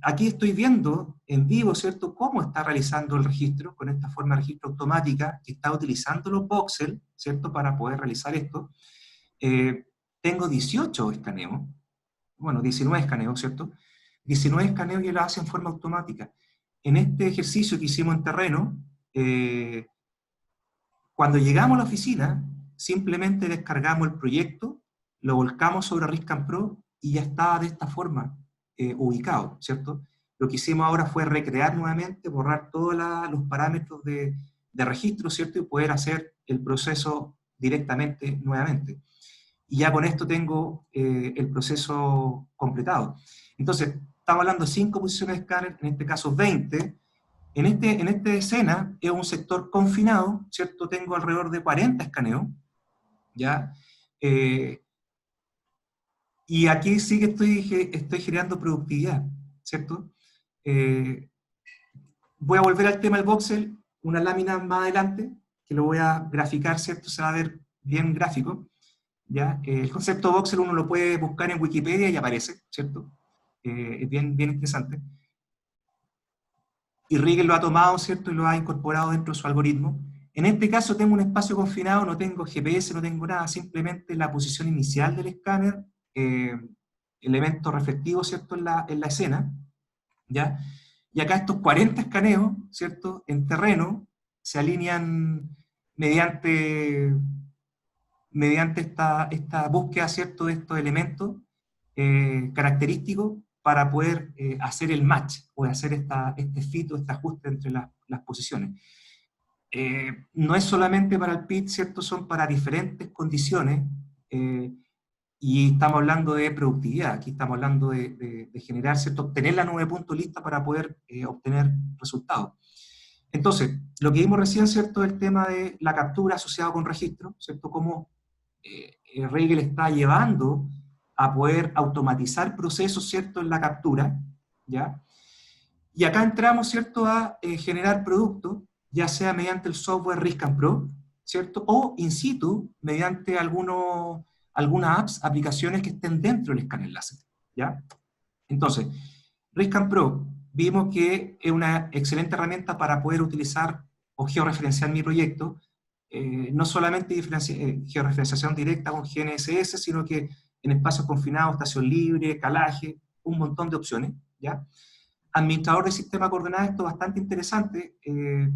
aquí estoy viendo en vivo, ¿cierto?, cómo está realizando el registro con esta forma de registro automática, que está utilizando los voxels, ¿cierto?, para poder realizar esto. Tengo 18 escaneos, bueno, 19 escaneos, ¿cierto? 19 escaneos y lo hace en forma automática. En este ejercicio que hicimos en terreno, cuando llegamos a la oficina, simplemente descargamos el proyecto, lo volcamos sobre RISCAN Pro y ya estaba de esta forma ubicado, ¿cierto? Lo que hicimos ahora fue recrear nuevamente, borrar todos los parámetros de registro, ¿cierto? Y poder hacer el proceso directamente nuevamente. Y ya con esto tengo el proceso completado. Entonces, estamos hablando de 5 posiciones de escáner, en este caso 20. En esta escena es un sector confinado, ¿cierto? Tengo alrededor de 40 escaneos, ¿ya? Y aquí sí que estoy generando productividad, ¿cierto? Voy a volver al tema del voxel, una lámina más adelante, que lo voy a graficar, ¿cierto? Se va a ver bien gráfico, ¿ya? El concepto voxel uno lo puede buscar en Wikipedia y aparece, ¿cierto? Es bien, bien interesante. Y Rigel lo ha tomado, ¿cierto?, y lo ha incorporado dentro de su algoritmo. En este caso tengo un espacio confinado, no tengo GPS, no tengo nada, simplemente la posición inicial del escáner, elemento reflectivo, ¿cierto?, en la escena, ¿ya? Y acá estos 40 escaneos, ¿cierto?, en terreno, se alinean mediante esta búsqueda, ¿cierto?, de estos elementos característicos para poder hacer el match, o hacer este fit o este ajuste entre las posiciones. No es solamente para el PIT, ¿cierto?, son para diferentes condiciones, y estamos hablando de productividad, aquí estamos hablando de generar, ¿cierto?, obtener la nube de puntos lista para poder obtener resultados. Entonces, lo que vimos recién, ¿cierto?, el tema de la captura asociada con registro, ¿cierto?, cómo Rigel está llevando a poder automatizar procesos, ¿cierto?, en la captura, ¿ya? Y acá entramos, ¿cierto?, a generar productos, ya sea mediante el software RISCAN Pro, ¿cierto?, o in situ, mediante algunas apps, aplicaciones que estén dentro del escáner láser, ¿ya? Entonces, RISCAN Pro, vimos que es una excelente herramienta para poder utilizar o georreferenciar mi proyecto, no solamente georreferenciación directa con GNSS, sino que en espacios confinados, estación libre, calaje, un montón de opciones, ¿ya? Administrador de sistema de coordenadas, esto es bastante interesante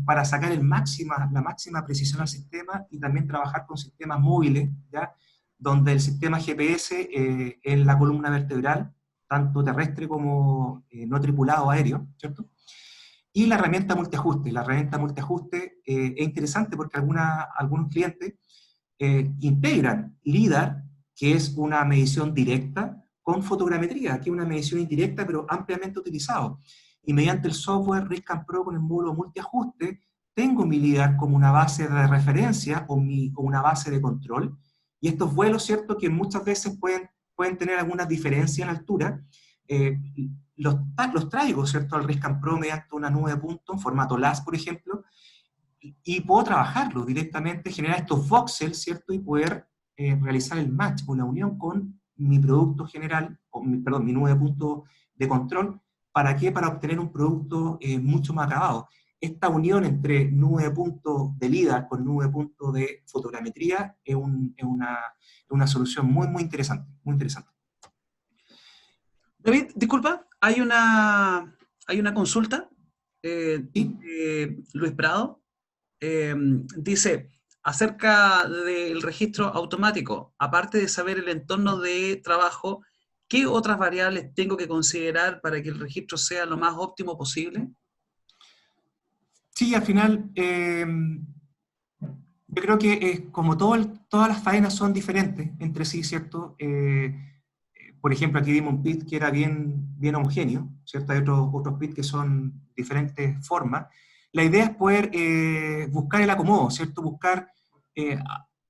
para sacar la máxima precisión al sistema y también trabajar con sistemas móviles, ¿ya? Donde el sistema GPS es la columna vertebral, tanto terrestre como no tripulado aéreo, ¿cierto? Y la herramienta multiajuste. La herramienta multiajuste es interesante porque algunos clientes integran LIDAR, que es una medición directa, con fotogrametría, que es una medición indirecta, pero ampliamente utilizado. Y mediante el software RISCAN Pro con el módulo multiajuste, tengo mi LIDAR como una base de referencia o una base de control. Y estos vuelos, ¿cierto?, que muchas veces pueden tener algunas diferencias en altura, los traigo, ¿cierto?, al RISCAN Pro mediante una nube de puntos, en formato LAS, por ejemplo, y puedo trabajarlo directamente, generar estos voxels, ¿cierto?, y poder realizar el match o la unión con mi producto general, mi nube de puntos de control. ¿Para qué? Para obtener un producto mucho más acabado. Esta unión entre nube de puntos de LIDAR con nube de puntos de fotogrametría es una solución muy, muy interesante, muy interesante. David, disculpa, hay una consulta ¿Sí? de Luis Prado. Dice, acerca del registro automático, aparte de saber el entorno de trabajo, ¿qué otras variables tengo que considerar para que el registro sea lo más óptimo posible? Sí, al final, yo creo que como todas las faenas son diferentes entre sí, ¿cierto? Por ejemplo, aquí vimos un pit que era bien homogéneo, ¿cierto? Hay otros pits que son diferentes formas. La idea es poder buscar el acomodo, ¿cierto? Buscar eh,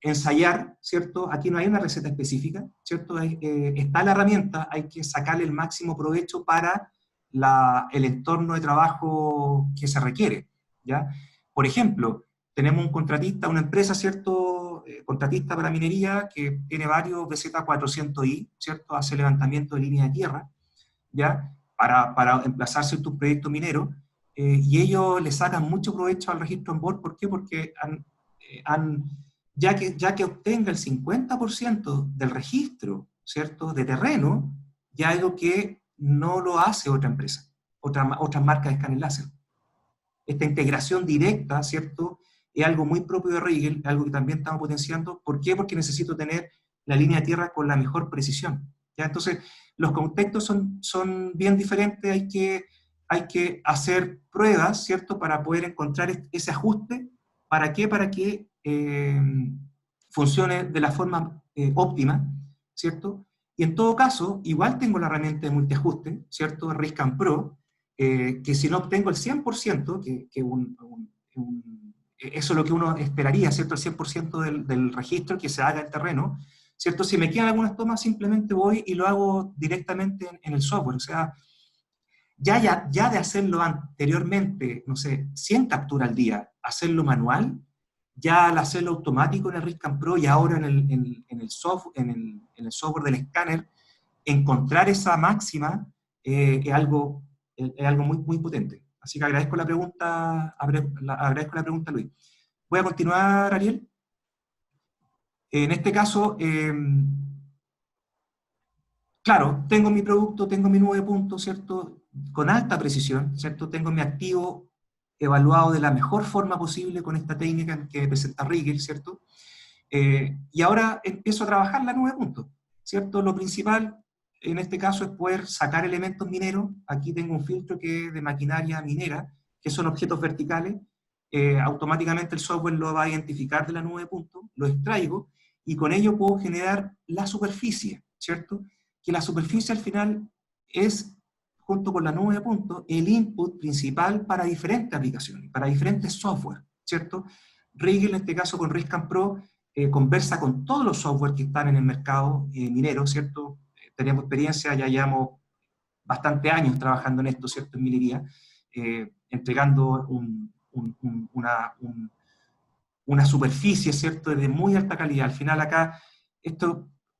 ensayar, ¿cierto? Aquí no hay una receta específica, ¿cierto? Está la herramienta, hay que sacarle el máximo provecho para el entorno de trabajo que se requiere, ¿ya? Por ejemplo, tenemos un contratista, una empresa, ¿cierto? Contratista para minería que tiene varios BZ400i, ¿cierto? Hace levantamiento de línea de tierra, ¿ya? Para emplazarse en tu proyecto minero, y ellos le sacan mucho provecho al registro en board. ¿Por qué? Porque ya que obtenga el 50% del registro, ¿cierto? De terreno, ya algo que no lo hace otra empresa, otra marca de escáner láser. Esta integración directa, ¿cierto? Es algo muy propio de Rigel, algo que también estamos potenciando. ¿Por qué? Porque necesito tener la línea de tierra con la mejor precisión. ¿Ya? Entonces, los contextos son bien diferentes, hay que hacer pruebas, ¿cierto? Para poder encontrar ese ajuste. ¿Para qué? Para que funcione de la forma óptima, ¿cierto? Y en todo caso, igual tengo la herramienta de multiajuste, ¿cierto? Riscan Pro, que si no obtengo el 100%, eso es lo que uno esperaría, ¿cierto? El 100% del registro que se haga en terreno, ¿cierto? Si me quedan algunas tomas, simplemente voy y lo hago directamente en el software. O sea, ya de hacerlo anteriormente, no sé, 100 capturas al día, hacerlo manual, ya al hacerlo automático en el Riscan Pro y ahora en el software del escáner, encontrar esa máxima es algo muy, muy potente. Así que agradezco la pregunta, Luis. Voy a continuar, Ariel. En este caso, claro, tengo mi producto, tengo mi 9 puntos, ¿cierto? Con alta precisión, ¿cierto? Tengo mi activo evaluado de la mejor forma posible con esta técnica que presenta Rigel, ¿cierto? Y ahora empiezo a trabajar la 9 puntos, ¿cierto? Lo principal en este caso es poder sacar elementos mineros. Aquí tengo un filtro que es de maquinaria minera, que son objetos verticales. Automáticamente el software lo va a identificar de la 9 puntos, lo extraigo y con ello puedo generar la superficie, ¿cierto? Que la superficie al final es, junto con la 9 puntos, el input principal para diferentes aplicaciones, para diferentes software, ¿cierto? Rigel, en este caso con Riscan Pro, conversa con todos los software que están en el mercado minero, ¿cierto? Tenemos experiencia, ya llevamos bastante años trabajando en esto, ¿cierto? En minería, entregando una superficie, ¿cierto? De muy alta calidad. Al final acá,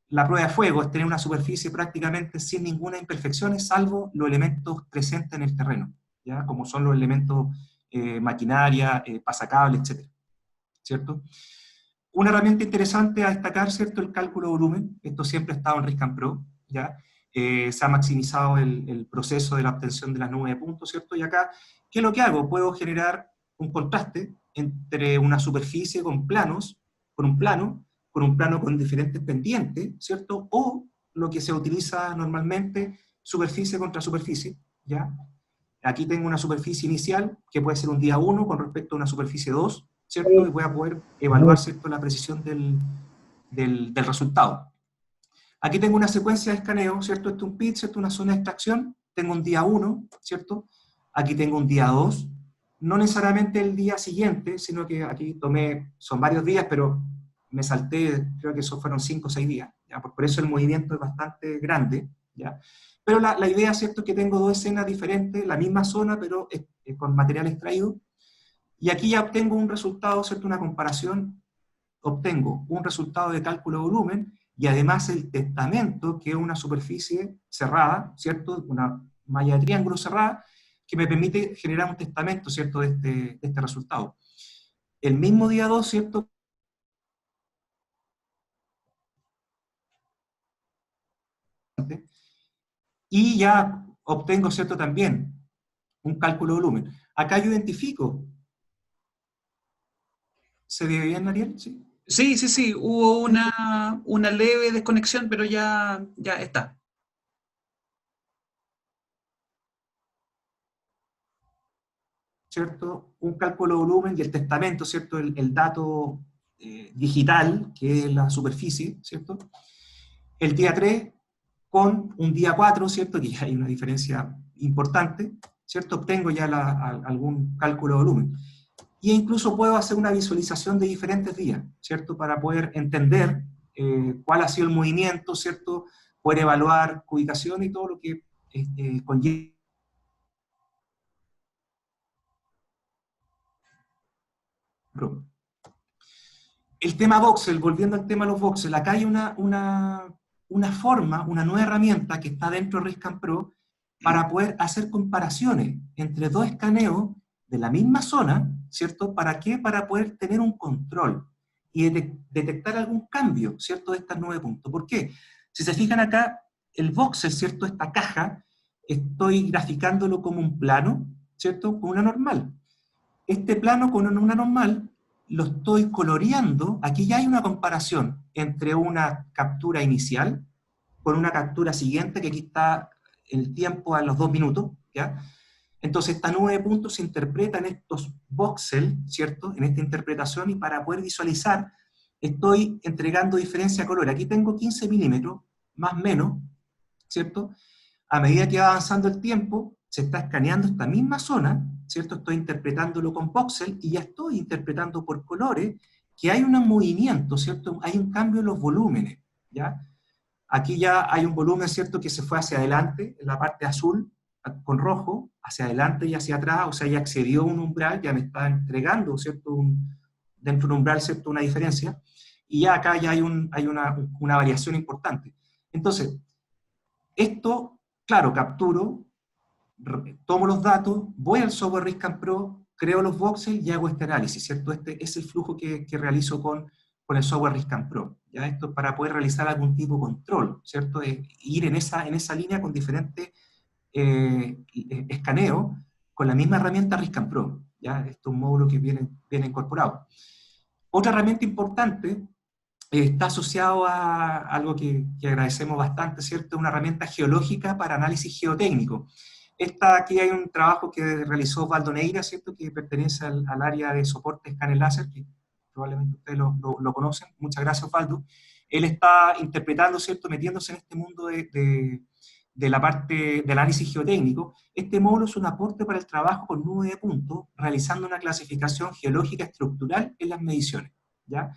la prueba de fuego es tener una superficie prácticamente sin ninguna imperfección, salvo los elementos presentes en el terreno, ¿ya? Como son los elementos maquinaria, pasacable, etcétera, ¿cierto? Una herramienta interesante a destacar, ¿cierto? El cálculo de volumen. Esto siempre ha estado en Riscan Pro, ¿ya? Se ha maximizado el proceso de la obtención de las 9 puntos, ¿cierto? Y acá, ¿qué es lo que hago? Puedo generar un contraste entre una superficie con planos, con un plano con diferentes pendientes, ¿cierto? O lo que se utiliza normalmente, superficie contra superficie, ¿ya? Aquí tengo una superficie inicial, que puede ser un día 1 con respecto a una superficie 2, ¿cierto? Y voy a poder evaluar, ¿cierto?, la precisión del resultado. Aquí tengo una secuencia de escaneo, ¿cierto? Este es un pit, ¿cierto? Una zona de extracción. Tengo un día 1, ¿cierto? Aquí tengo un día 2. No necesariamente el día siguiente, sino que aquí son varios días, pero me salté, creo que eso fueron 5 o 6 días. ¿Ya? Por eso el movimiento es bastante grande, ¿ya? Pero la idea, ¿cierto?, es que tengo dos escenas diferentes, la misma zona, pero con material extraído. Y aquí ya obtengo un resultado, ¿cierto?, una comparación. Obtengo un resultado de cálculo de volumen y además el testamento, que es una superficie cerrada, ¿cierto?, una malla de triángulo cerrada, que me permite generar un testamento, ¿cierto?, de este resultado. El mismo día 2, ¿cierto?, y ya obtengo, ¿cierto?, también un cálculo de volumen. Acá yo identifico. ¿Se ve bien, Ariel? Sí. Sí, sí, sí, hubo una leve desconexión, pero ya está. ¿Cierto? Un cálculo de volumen y el testamento, ¿cierto? El dato digital, que es la superficie, ¿cierto? El día 3 con un día 4, ¿cierto? Que ya hay una diferencia importante, ¿cierto? Obtengo ya algún cálculo de volumen. Y incluso puedo hacer una visualización de diferentes días, ¿cierto? Para poder entender cuál ha sido el movimiento, ¿cierto? Poder evaluar ubicación y todo lo que conlleva. El tema voxel, volviendo al tema de los voxel, acá hay una forma, una nueva herramienta que está dentro de Riscam Pro para poder hacer comparaciones entre dos escaneos de la misma zona, ¿cierto? ¿Para qué? Para poder tener un control y detectar algún cambio, ¿cierto? De estas 9 puntos. ¿Por qué? Si se fijan acá, el voxel, ¿cierto? Esta caja, estoy graficándolo como un plano, ¿cierto? Con una normal. Este plano con una normal lo estoy coloreando. Aquí ya hay una comparación entre una captura inicial con una captura siguiente, que aquí está el tiempo a los 2 minutos, ¿ya? Entonces, esta nube de puntos se interpreta en estos voxels, ¿cierto? En esta interpretación, y para poder visualizar, estoy entregando diferencia de color. Aquí tengo 15 milímetros, más o menos, ¿cierto? A medida que va avanzando el tiempo, se está escaneando esta misma zona, ¿cierto? Estoy interpretándolo con voxel y ya estoy interpretando por colores que hay un movimiento, ¿cierto? Hay un cambio en los volúmenes, ¿ya? Aquí ya hay un volumen, ¿cierto?, que se fue hacia adelante, en la parte azul, con rojo, hacia adelante y hacia atrás, o sea, ya excedió un umbral, ya me está entregando, ¿cierto?, dentro de un umbral, ¿cierto?, una diferencia, y ya acá ya hay una variación importante. Entonces, esto, claro, capturo, tomo los datos, voy al software Riscam Pro, creo los voxels y hago este análisis, ¿cierto? Este es el flujo que realizo con el software Riscam Pro, ¿ya? Esto para poder realizar algún tipo de control, ¿cierto? Ir en esa línea con diferentes escaneos con la misma herramienta Riscam Pro, ¿ya? Esto es un módulo que viene incorporado. Otra herramienta importante está asociado a algo que agradecemos bastante, ¿cierto? Una herramienta geológica para análisis geotécnico. Aquí hay un trabajo que realizó Osvaldo Neira, ¿cierto? Que pertenece al área de soporte escáner láser, que probablemente ustedes lo conocen. Muchas gracias, Osvaldo. Él está interpretando, ¿cierto? Metiéndose en este mundo de la parte del análisis geotécnico. Este módulo es un aporte para el trabajo con nube de puntos, realizando una clasificación geológica estructural en las mediciones, ¿ya?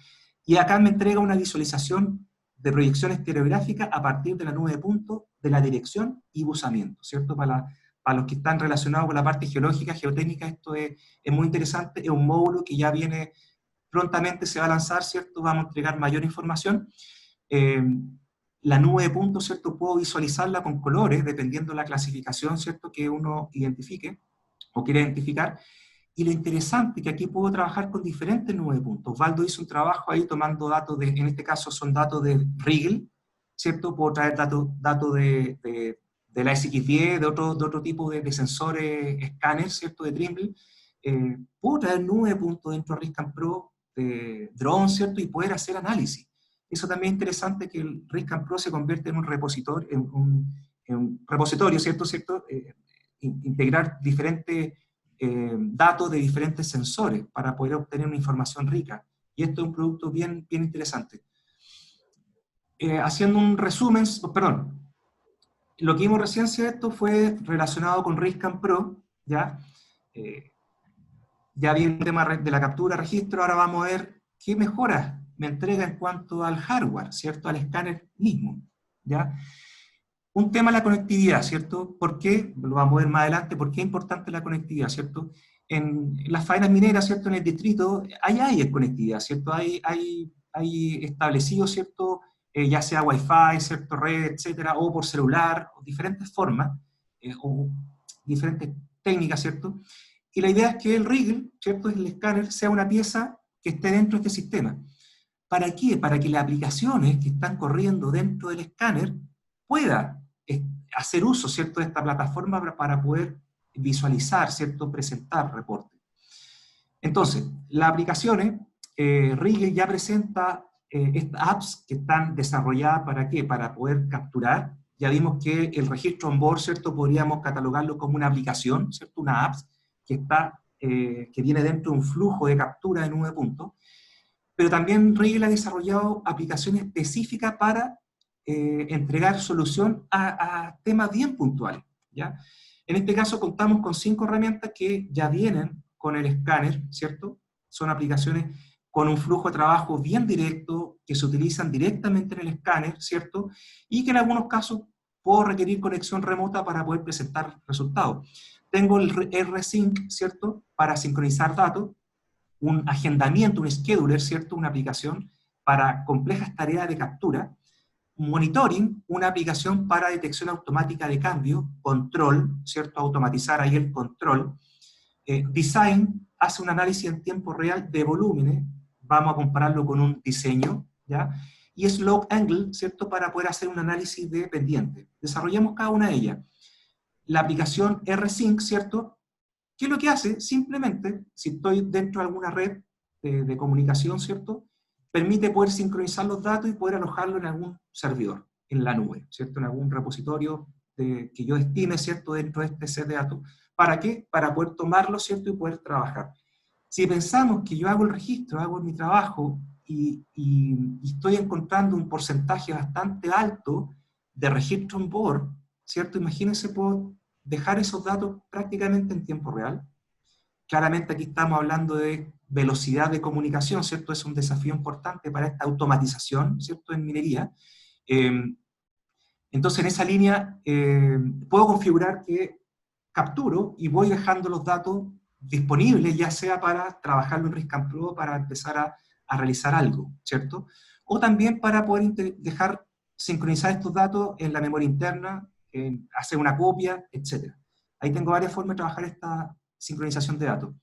Y acá me entrega una visualización de proyección estereográfica a partir de la nube de puntos, de la dirección y buzamiento, ¿cierto? Para los que están relacionados con la parte geológica, geotécnica, esto es muy interesante, es un módulo que ya viene, prontamente se va a lanzar, ¿cierto? Vamos a entregar mayor información. La nube de puntos, ¿cierto? Puedo visualizarla con colores, dependiendo de la clasificación, ¿cierto? Que uno identifique o quiere identificar. Y lo interesante es que aquí puedo trabajar con diferentes nubes de puntos. Osvaldo hizo un trabajo ahí tomando datos en este caso son datos de Rigel, ¿cierto? Puedo traer datos de la SX10, de otro tipo de sensores, escáneres, ¿cierto? De Trimble. Puedo traer nubes de puntos dentro de Riscam Pro, de drone, ¿cierto? Y poder hacer análisis. Eso también es interesante, que el Riscam Pro se convierte en un repositorio, ¿cierto? Integrar diferentes datos de diferentes sensores para poder obtener una información rica. Y esto es un producto bien interesante. Haciendo un resumen, perdón, lo que vimos recién, ¿cierto?, fue relacionado con Riscam Pro, ¿ya? Ya vi el tema de la captura, registro, ahora vamos a ver qué mejoras me entrega en cuanto al hardware, ¿cierto?, al escáner mismo, ¿ya? Un tema es la conectividad, ¿cierto? ¿Por qué? Lo vamos a ver más adelante. ¿Por qué es importante la conectividad, ¿cierto? En las faenas mineras, ¿cierto? En el distrito, hay conectividad, ¿cierto? Hay establecido, ¿cierto? Ya sea Wi-Fi, ¿cierto? Red, etcétera, o por celular, o diferentes formas, o diferentes técnicas, ¿cierto? Y la idea es que el Rigel, ¿cierto? El escáner sea una pieza que esté dentro de este sistema. ¿Para qué? Para que las aplicaciones que están corriendo dentro del escáner pueda hacer uso, ¿cierto?, de esta plataforma para poder visualizar, ¿cierto? Presentar reportes. Entonces, las aplicaciones, Rigel ya presenta estas apps que están desarrolladas ¿para qué? Para poder capturar. Ya vimos que el registro on-board, ¿cierto? Podríamos catalogarlo como una aplicación, ¿cierto? Una app que viene dentro de un flujo de captura de nube puntos. Pero también Rigel ha desarrollado aplicaciones específicas para entregar solución a temas bien puntuales, ¿ya? En este caso contamos con 5 herramientas que ya vienen con el escáner, ¿cierto? Son aplicaciones con un flujo de trabajo bien directo, que se utilizan directamente en el escáner, ¿cierto? Y que en algunos casos puedo requerir conexión remota para poder presentar resultados. Tengo el R-Sync, ¿cierto? Para sincronizar datos, un agendamiento, un scheduler, ¿cierto? Una aplicación para complejas tareas de captura. Monitoring, una aplicación para detección automática de cambio. Control, ¿cierto? Automatizar ahí el control. Design hace un análisis en tiempo real de volúmenes. Vamos a compararlo con un diseño, ¿ya? Y Slope Angle, ¿cierto? Para poder hacer un análisis de pendiente. Desarrollamos cada una de ellas. La aplicación R-Sync, ¿cierto? ¿Qué es lo que hace? Simplemente, si estoy dentro de alguna red de comunicación, ¿cierto? Permite poder sincronizar los datos y poder alojarlo en algún servidor, en la nube, ¿cierto? En algún repositorio que yo estime, ¿cierto? Dentro de este set de datos. ¿Para qué? Para poder tomarlo, ¿cierto? Y poder trabajar. Si pensamos que yo hago el registro, hago mi trabajo y estoy encontrando un porcentaje bastante alto de registro on board, ¿cierto? Imagínense, puedo dejar esos datos prácticamente en tiempo real. Claramente aquí estamos hablando de velocidad de comunicación, ¿cierto? Es un desafío importante para esta automatización, ¿cierto? En minería. Entonces, en esa línea, puedo configurar que capturo y voy dejando los datos disponibles, ya sea para trabajarlo en Risk and Pro, para empezar a realizar algo, ¿cierto? O también para poder dejar sincronizar estos datos en la memoria interna, hacer una copia, etc. Ahí tengo varias formas de trabajar esta sincronización de datos.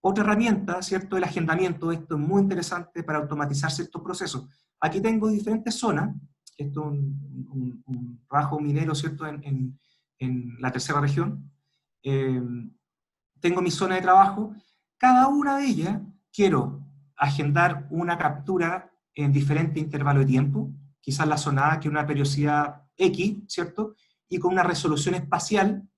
Otra herramienta, ¿cierto? El agendamiento. Esto es muy interesante para automatizar ciertos procesos. Aquí tengo diferentes zonas. Esto es un trabajo minero, ¿cierto? En la tercera región. Tengo mi zona de trabajo. Cada una de ellas quiero agendar una captura en diferente intervalo de tiempo. Quizás la zona A, que es una periodicidad X, ¿cierto? Y con una resolución espacial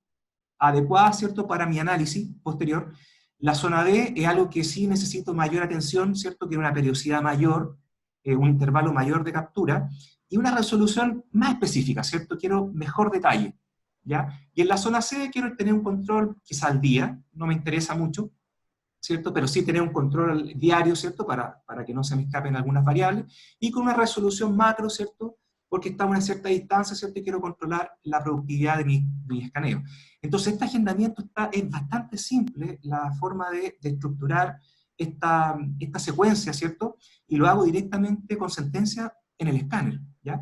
adecuada, ¿cierto? Para mi análisis posterior. La zona B es algo que sí necesito mayor atención, ¿cierto? Que una periodicidad mayor, un intervalo mayor de captura, y una resolución más específica, ¿cierto? Quiero mejor detalle, ¿ya? Y en la zona C quiero tener un control quizá al día, no me interesa mucho, ¿cierto? Pero sí tener un control diario, ¿cierto? Para que no se me escapen algunas variables, y con una resolución macro, ¿cierto? Porque está a una cierta distancia, ¿cierto? Y quiero controlar la productividad de mi escaneo. Entonces, este agendamiento es bastante simple, la forma de estructurar esta secuencia, ¿cierto? Y lo hago directamente con sentencia en el escáner, ¿ya?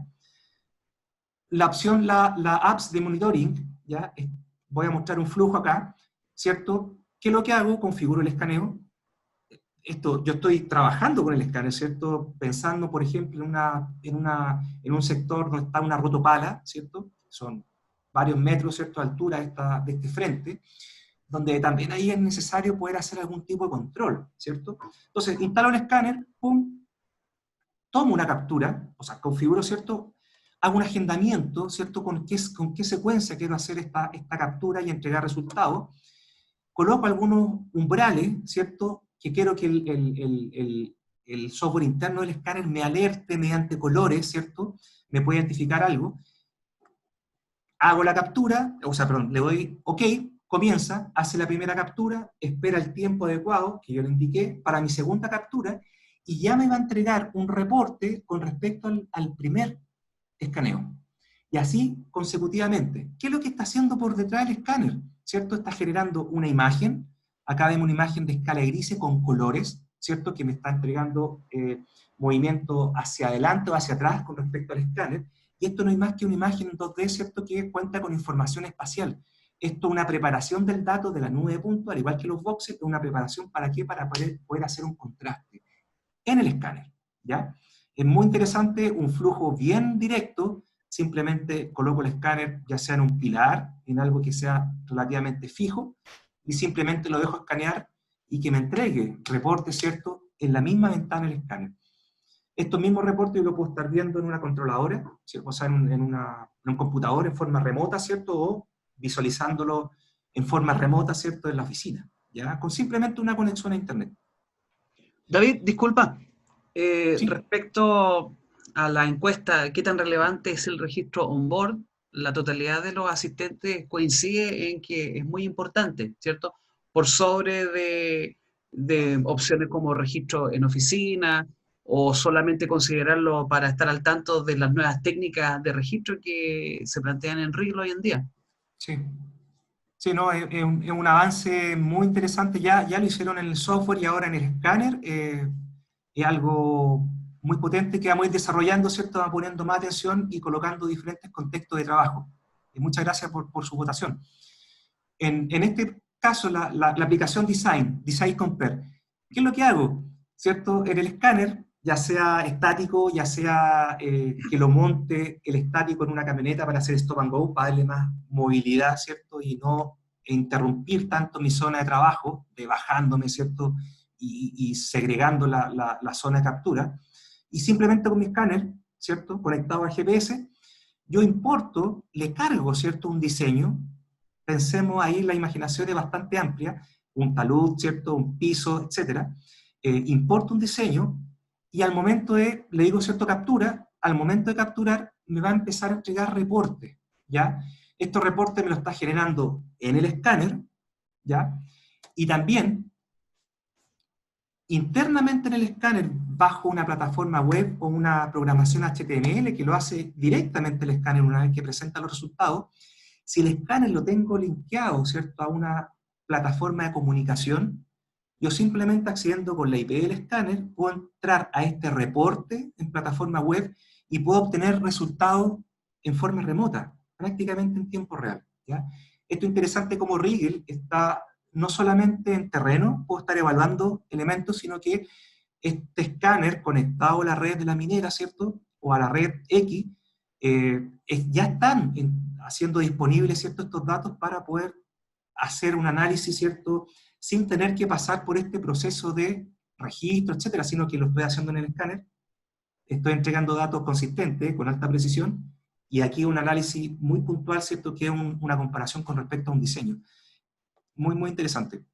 La opción, la apps de monitoring, ¿ya? Voy a mostrar un flujo acá, ¿cierto? ¿Qué es lo que hago? Configuro el escaneo. Yo estoy trabajando con el escáner, ¿cierto? Pensando, por ejemplo, en un sector donde está una rotopala, ¿cierto? Son varios metros, ¿cierto?, de altura de este frente, donde también ahí es necesario poder hacer algún tipo de control, ¿cierto? Entonces, instalo el escáner, pum, tomo una captura, o sea, configuro, ¿cierto? Hago un agendamiento, ¿cierto? Con qué secuencia quiero hacer esta captura y entregar resultados. Coloco algunos umbrales, ¿cierto? Que quiero que el software interno del escáner me alerte mediante colores, ¿cierto? Me puede identificar algo. Hago la captura, o sea, perdón, le doy OK, comienza, hace la primera captura, espera el tiempo adecuado que yo le indiqué para mi segunda captura, y ya me va a entregar un reporte con respecto al primer escaneo. Y así consecutivamente. ¿Qué es lo que está haciendo por detrás del escáner? ¿Cierto? Está generando una imagen. Acá vemos una imagen de escala gris con colores, ¿cierto? Que me está entregando movimiento hacia adelante o hacia atrás con respecto al escáner. Y esto no es más que una imagen en 2D, ¿cierto? Que cuenta con información espacial. Esto es una preparación del dato de la nube de puntos, al igual que los boxes, es una preparación ¿para qué? Para poder hacer un contraste en el escáner, ¿ya? Es muy interesante, un flujo bien directo, simplemente coloco el escáner ya sea en un pilar, en algo que sea relativamente fijo, y simplemente lo dejo escanear y que me entregue reportes, ¿cierto?, en la misma ventana del escáner. Estos mismos reportes yo lo puedo estar viendo en una controladora, ¿cierto? O sea, en un computador en forma remota, ¿cierto? O visualizándolo en forma remota, ¿cierto?, en la oficina, ¿ya? Con simplemente una conexión a Internet. David, disculpa, ¿Sí? respecto a la encuesta, ¿qué tan relevante es el registro on-board? La totalidad de los asistentes coincide en que es muy importante, ¿cierto? Por sobre de opciones como registro en oficina o solamente considerarlo para estar al tanto de las nuevas técnicas de registro que se plantean en RIGL hoy en día. Sí. Sí, no, es un avance muy interesante. Ya lo hicieron en el software y ahora en el escáner. Es algo muy potente que vamos a ir desarrollando, ¿cierto? Vamos poniendo más atención y colocando diferentes contextos de trabajo. Y muchas gracias por su votación. En este caso, la aplicación Design Compare, ¿qué es lo que hago? ¿Cierto? En el escáner, ya sea estático, ya sea que lo monte el estático en una camioneta para hacer stop and go, para darle más movilidad, ¿cierto? Y no interrumpir tanto mi zona de trabajo, de bajándome, ¿cierto? Y segregando la zona de captura. Y simplemente con mi escáner, ¿cierto? Conectado al GPS, yo importo, le cargo, ¿cierto?, un diseño. Pensemos ahí, la imaginación es bastante amplia, un talud, ¿cierto?, un piso, etcétera. Importo un diseño y al momento le digo, ¿cierto?, captura, al momento de capturar me va a empezar a entregar reportes, ¿ya? Estos reportes me los está generando en el escáner, ¿ya? Y también internamente en el escáner, bajo una plataforma web o una programación HTML que lo hace directamente el escáner una vez que presenta los resultados, si el escáner lo tengo linkeado, ¿cierto?, a una plataforma de comunicación, yo simplemente accediendo con la IP del escáner puedo entrar a este reporte en plataforma web y puedo obtener resultados en forma remota, prácticamente en tiempo real, ¿ya? Esto es interesante como Rigel está no solamente en terreno, puedo estar evaluando elementos, sino que este escáner conectado a la red de la minera, ¿cierto?, o a la red X, ya están haciendo disponibles, ¿cierto?, estos datos para poder hacer un análisis, ¿cierto?, sin tener que pasar por este proceso de registro, etcétera, sino que lo estoy haciendo en el escáner, estoy entregando datos consistentes, con alta precisión, y aquí un análisis muy puntual, ¿cierto?, que es una comparación con respecto a un diseño. Muy, muy interesante.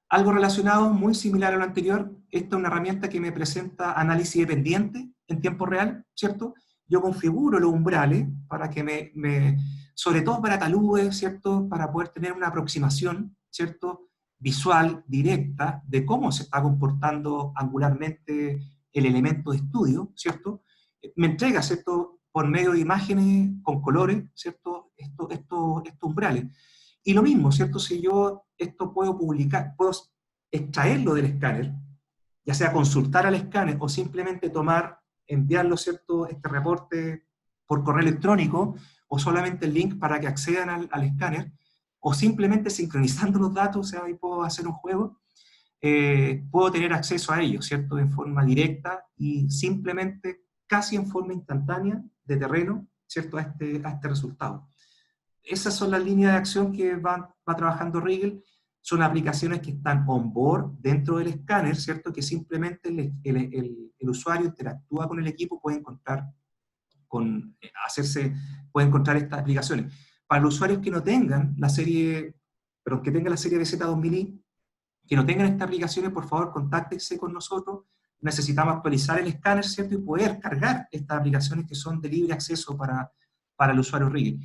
Algo relacionado, muy similar a lo anterior, esta es una herramienta que me presenta análisis dependiente en tiempo real, ¿cierto? Yo configuro los umbrales para que sobre todo para taludes, ¿cierto? Para poder tener una aproximación, ¿cierto?, visual, directa, de cómo se está comportando angularmente el elemento de estudio, ¿cierto? Me entrega, ¿cierto?, por medio de imágenes con colores, ¿cierto?, estos umbrales. Y lo mismo, ¿cierto? Si yo esto puedo publicar, puedo extraerlo del escáner, ya sea consultar al escáner o simplemente tomar, enviarlo, ¿cierto?, este reporte por correo electrónico o solamente el link para que accedan al escáner, o simplemente sincronizando los datos, o sea, ahí puedo hacer un juego, puedo tener acceso a ellos, ¿cierto?, en forma directa y simplemente, casi en forma instantánea, de terreno, ¿cierto?, a este resultado. Esas son las líneas de acción que va trabajando Rigel. Son aplicaciones que están on board dentro del escáner, ¿cierto? Que simplemente el usuario interactúa con el equipo, puede encontrar estas aplicaciones. Para los usuarios que no tengan la serie, pero que tengan la serie BZ2000i, que no tengan estas aplicaciones, por favor, contáctense con nosotros. Necesitamos actualizar el escáner, ¿cierto? Y poder cargar estas aplicaciones que son de libre acceso para el usuario Rigel.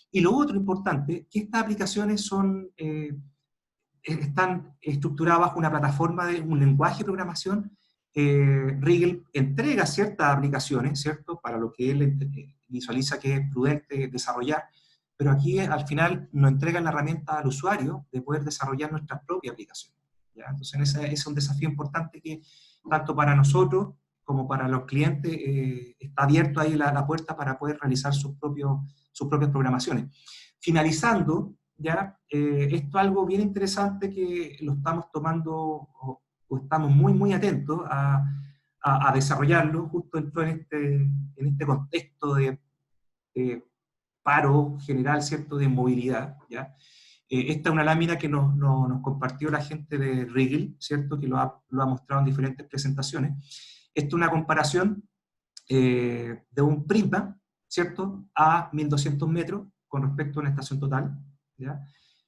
Y lo otro importante, que estas aplicaciones están estructuradas bajo una plataforma de un lenguaje de programación. Rigel entrega ciertas aplicaciones, ¿cierto?, para lo que él visualiza que es prudente desarrollar, pero aquí al final nos entrega la herramienta al usuario de poder desarrollar nuestras propias aplicaciones, ¿ya? Entonces ese es un desafío importante que tanto para nosotros como para los clientes está abierto ahí la puerta para poder realizar sus propias programaciones. Finalizando, ¿ya? Esto es algo bien interesante que lo estamos tomando o estamos muy, muy atentos a desarrollarlo, justo en este contexto de paro general, ¿cierto?, de movilidad, ¿ya? Esta es una lámina que nos compartió la gente de Rigel, ¿cierto?, que lo ha mostrado en diferentes presentaciones. Esto es una comparación de un prisma, ¿cierto?, a 1200 metros con respecto a una estación total, ¿ya?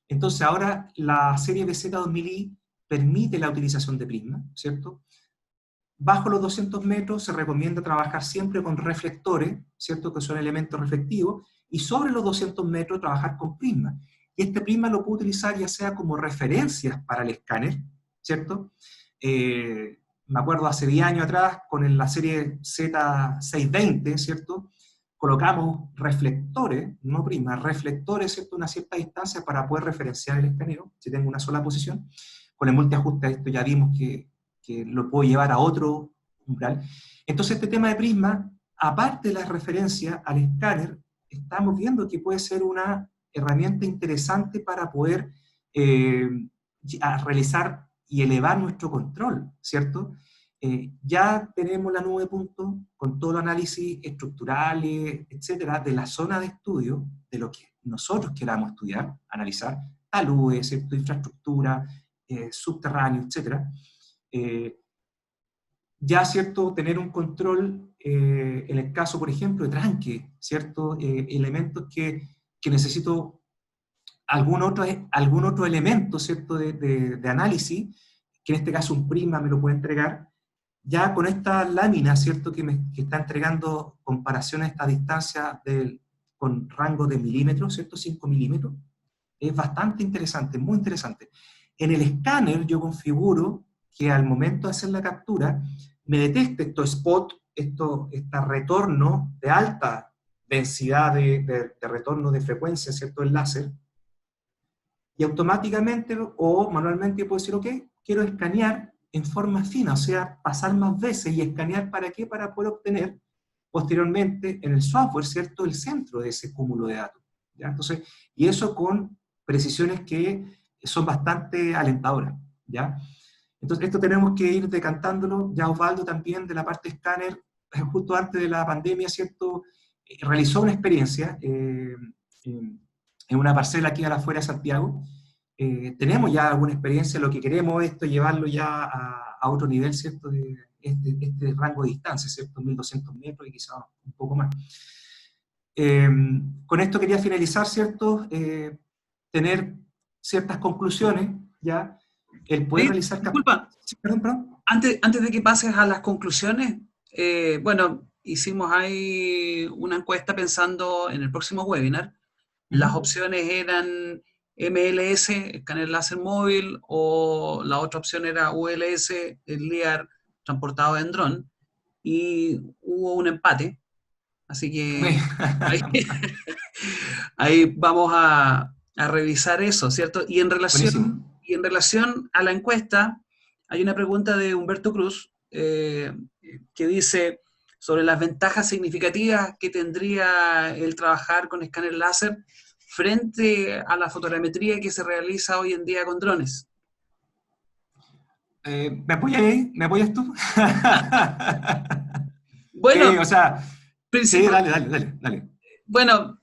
Entonces ahora la serie BZ2000i permite la utilización de prisma, ¿cierto? Bajo los 200 metros se recomienda trabajar siempre con reflectores, ¿cierto?, que son elementos reflectivos, y sobre los 200 metros trabajar con prisma. Y este prisma lo puedo utilizar ya sea como referencias para el escáner, ¿cierto? Me acuerdo hace 10 años atrás, con la serie Z620, ¿cierto?, colocamos reflectores, no prismas, reflectores, ¿cierto?, a una cierta distancia para poder referenciar el escaneo, si tengo una sola posición. Con el multiajuste esto ya vimos que lo puedo llevar a otro umbral. Entonces este tema de prisma, aparte de la referencia al escáner, estamos viendo que puede ser una herramienta interesante para poder realizar y elevar nuestro control, ¿cierto? Ya tenemos la nube de puntos con todo el análisis estructurales, etcétera, de la zona de estudio, de lo que nosotros queramos estudiar, analizar, taludes, ¿cierto?, infraestructura, subterráneo, etcétera. Ya, ¿cierto?, tener un control en el caso, por ejemplo, de tranque, ¿cierto?, elementos que necesito algún otro elemento, ¿cierto?, de análisis, que en este caso un prisma me lo puede entregar, ya con esta lámina, ¿cierto?, que está entregando comparaciones a esta distancia con rango de milímetros, ¿cierto?, 5 milímetros, es bastante interesante, muy interesante. En el escáner yo configuro que al momento de hacer la captura, me detecte estos spot, este retorno de alta densidad de retorno de frecuencia, ¿cierto?, el láser, y automáticamente o manualmente puedo decir, ok, quiero escanear en forma fina, o sea, pasar más veces y escanear ¿para qué? Para poder obtener posteriormente en el software, ¿cierto?, el centro de ese cúmulo de datos, ¿ya? Entonces, y eso con precisiones que son bastante alentadoras, ¿ya? Entonces, esto tenemos que ir decantándolo. Ya Osvaldo también, de la parte escáner, justo antes de la pandemia, ¿cierto?, realizó una experiencia en una parcela aquí a la afuera de Santiago. Tenemos ya alguna experiencia, lo que queremos es llevarlo ya a otro nivel, ¿cierto?, de este rango de distancia, ¿cierto?, 1200 metros y quizás un poco más. Con esto quería finalizar, ¿cierto?, tener ciertas conclusiones, ¿ya? El poder David, realizar... disculpa, Sí, perdón, perdón. antes de que pases a las conclusiones, bueno, hicimos ahí una encuesta pensando en el próximo webinar. Las opciones eran MLS, escáner láser móvil, o la otra opción era ULS, el LIDAR transportado en dron, y hubo un empate, así que ahí, ahí vamos a revisar eso, ¿cierto? Buenísimo. Y en relación a la encuesta, hay una pregunta de Humberto Cruz que dice sobre las ventajas significativas que tendría el trabajar con escáner láser frente a la fotogrametría que se realiza hoy en día con drones. ¿Me apoyas ahí? ¿Me apoyas tú? Sí, Bueno, o sea, sí, principio, dale, dale, dale, dale. bueno,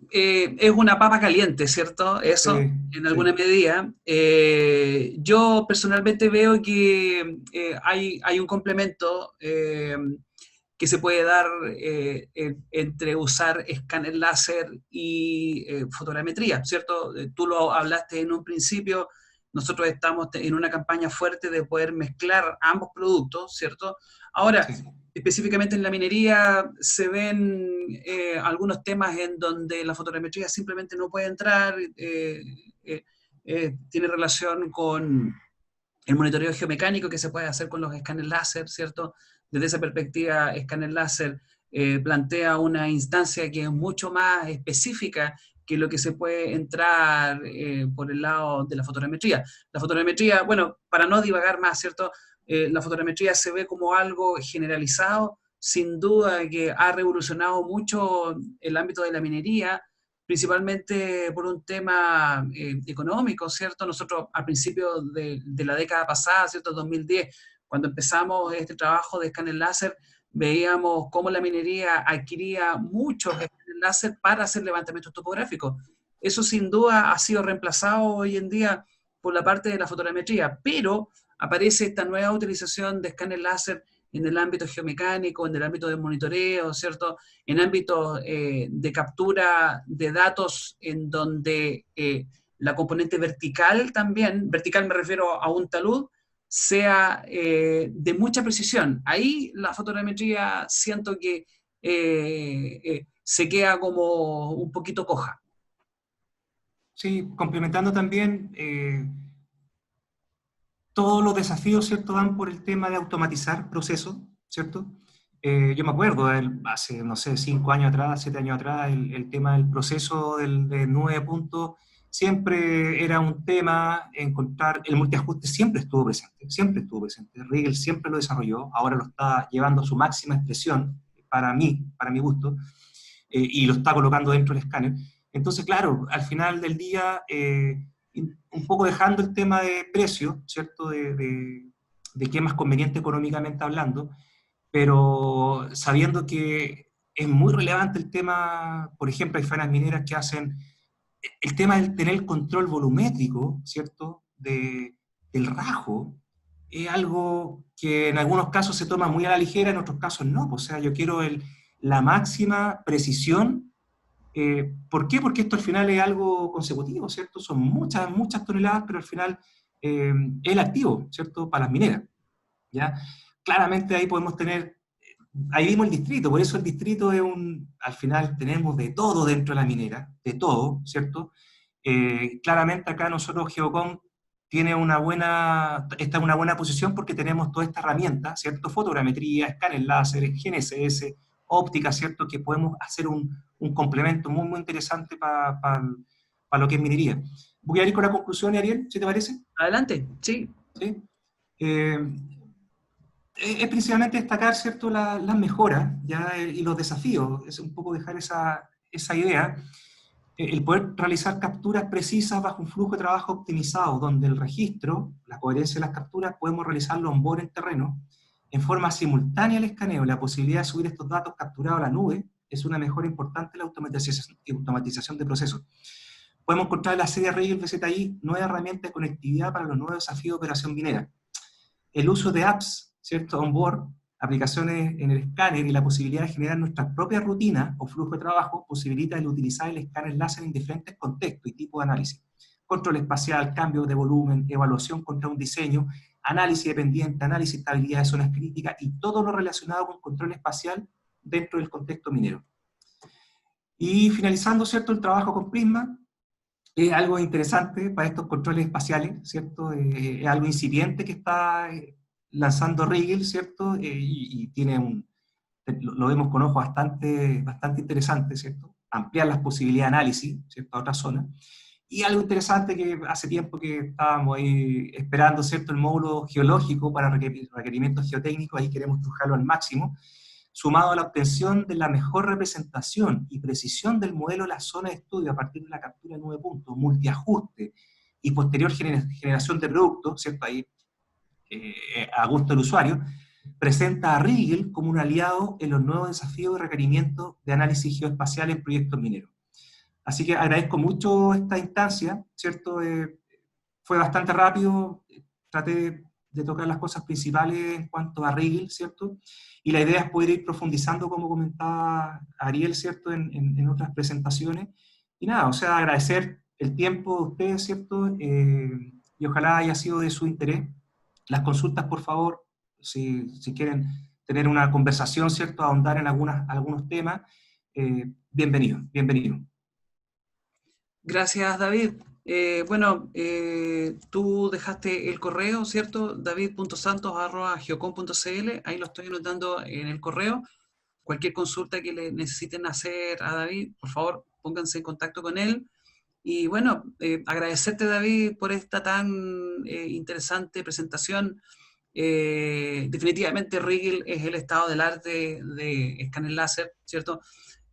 es una papa caliente, ¿cierto? Eso, Sí, en alguna sí. medida. Yo personalmente veo que hay un complemento que se puede dar entre usar escáner láser y fotogrametría, ¿cierto? Tú lo hablaste en un principio, nosotros estamos en una campaña fuerte de poder mezclar ambos productos, ¿cierto? Ahora, Sí. específicamente en la minería se ven algunos temas en donde la fotogrametría simplemente no puede entrar, tiene relación con el monitoreo geomecánico que se puede hacer con los escáneres láser, ¿cierto? Desde esa perspectiva, escáner láser plantea una instancia que es mucho más específica que lo que se puede entrar por el lado de la fotogrametría. La fotogrametría, bueno, para no divagar más, ¿cierto? La fotogrametría se ve como algo generalizado, sin duda que ha revolucionado mucho el ámbito de la minería, principalmente por un tema económico, ¿cierto? Nosotros al principio de la década pasada, ¿cierto? 2010, cuando empezamos este trabajo de escáner láser, veíamos cómo la minería adquiría muchos escáneres láser para hacer levantamientos topográficos. Eso sin duda ha sido reemplazado hoy en día por la parte de la fotogrametría, pero aparece esta nueva utilización de escáneres láser en el ámbito geomecánico, en el ámbito de monitoreo, ¿cierto? En ámbitos de captura de datos en donde la componente vertical también, vertical me refiero a un talud, sea de mucha precisión. Ahí la fotogrametría siento que se queda como un poquito coja. Sí, complementando también, todos los desafíos, ¿cierto?, van por el tema de automatizar procesos, ¿cierto? Yo me acuerdo, hace, no sé, 5 años atrás, 7 años atrás, el tema del proceso de 9 puntos siempre era un tema, encontrar, el multiajuste siempre estuvo presente. Riegel siempre lo desarrolló, ahora lo está llevando a su máxima expresión, para mi gusto, y lo está colocando dentro del escáner. Entonces, claro, al final del día, un poco dejando el tema de precio, ¿cierto? De qué es más conveniente económicamente hablando, pero sabiendo que es muy relevante el tema, por ejemplo, hay faenas mineras que hacen el tema de tener el control volumétrico, ¿cierto? Del rajo, es algo que en algunos casos se toma muy a la ligera, en otros casos no. O sea, yo quiero la máxima precisión. ¿Por qué? Porque esto al final es algo consecutivo, ¿cierto? Son muchas, muchas toneladas, pero al final es el activo, ¿cierto? Para las mineras, ¿ya? Claramente ahí podemos tener, ahí vimos el distrito, por eso el distrito es al final tenemos de todo dentro de la minera, de todo, ¿cierto? Claramente acá nosotros Geocom está en una buena posición porque tenemos toda esta herramienta, ¿cierto? Fotogrametría, escáner láser, GNSS, óptica, ¿cierto? Que podemos hacer un complemento muy, muy interesante para lo que es minería. Voy a ir con la conclusión, Ariel, si te parece. Adelante, sí. ¿Sí? Eh, es principalmente destacar, ¿cierto?, las mejoras, ¿ya? Y los desafíos, es un poco dejar esa idea, el poder realizar capturas precisas bajo un flujo de trabajo optimizado, donde el registro, la coherencia de las capturas, podemos realizarlo en board en terreno, en forma simultánea al escaneo. La posibilidad de subir estos datos capturados a la nube es una mejora importante en la automatización de procesos. Podemos encontrar en la serie Riegel VZI nueva herramienta de conectividad para los nuevos desafíos de operación minera. El uso de apps, ¿cierto?, on-board, aplicaciones en el escáner y la posibilidad de generar nuestras propias rutinas o flujo de trabajo posibilita el utilizar el escáner láser en diferentes contextos y tipos de análisis. Control espacial, cambio de volumen, evaluación contra un diseño, análisis dependiente, análisis de estabilidad de zonas críticas y todo lo relacionado con control espacial dentro del contexto minero. Y finalizando, ¿cierto?, el trabajo con Prisma, es algo interesante para estos controles espaciales, ¿cierto? Es algo incipiente que está lanzando Riegel, ¿cierto? Y tiene lo vemos con ojos bastante, bastante interesante, ¿cierto? Ampliar las posibilidades de análisis, ¿cierto?, a otras zonas. Y algo interesante que hace tiempo que estábamos ahí esperando, ¿cierto?, el módulo geológico para requerimientos geotécnicos, ahí queremos trabajarlo al máximo, sumado a la obtención de la mejor representación y precisión del modelo de la zona de estudio a partir de la captura de 9 puntos, multiajuste y posterior generación de productos, ¿cierto? Ahí, a gusto del usuario, presenta a Riegel como un aliado en los nuevos desafíos de requerimientos de análisis geoespacial en proyectos mineros. Así que agradezco mucho esta instancia, ¿cierto? Fue bastante rápido, traté de tocar las cosas principales en cuanto a Riegel, ¿cierto? Y la idea es poder ir profundizando, como comentaba Ariel, ¿cierto?, en otras presentaciones. Y nada, o sea, agradecer el tiempo de ustedes, ¿cierto? Y ojalá haya sido de su interés. Las consultas, por favor, si quieren tener una conversación, ¿cierto?, ahondar en algunos temas, bienvenido, bienvenido. Gracias, David. Bueno, tú dejaste el correo, ¿cierto? david.santos@geocom.cl, ahí lo estoy anotando en el correo. Cualquier consulta que le necesiten hacer a David, por favor, pónganse en contacto con él. Y bueno, agradecerte, David, por esta tan interesante presentación. Definitivamente Riegel es el estado del arte de escáner láser, ¿cierto?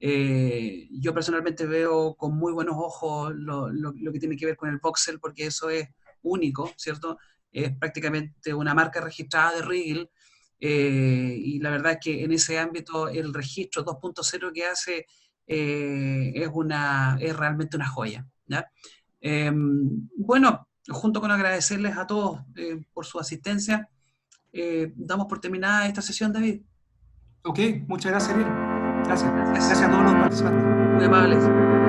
Yo personalmente veo con muy buenos ojos lo que tiene que ver con el voxel, porque eso es único, ¿cierto? Es prácticamente una marca registrada de Riegel y la verdad es que en ese ámbito el registro 2.0 que hace es realmente una joya, ¿ya? Bueno, junto con agradecerles a todos por su asistencia, damos por terminada esta sesión, David. Ok, muchas gracias, Ariel. Gracias. Gracias. Gracias a todos los participantes. Muy amables.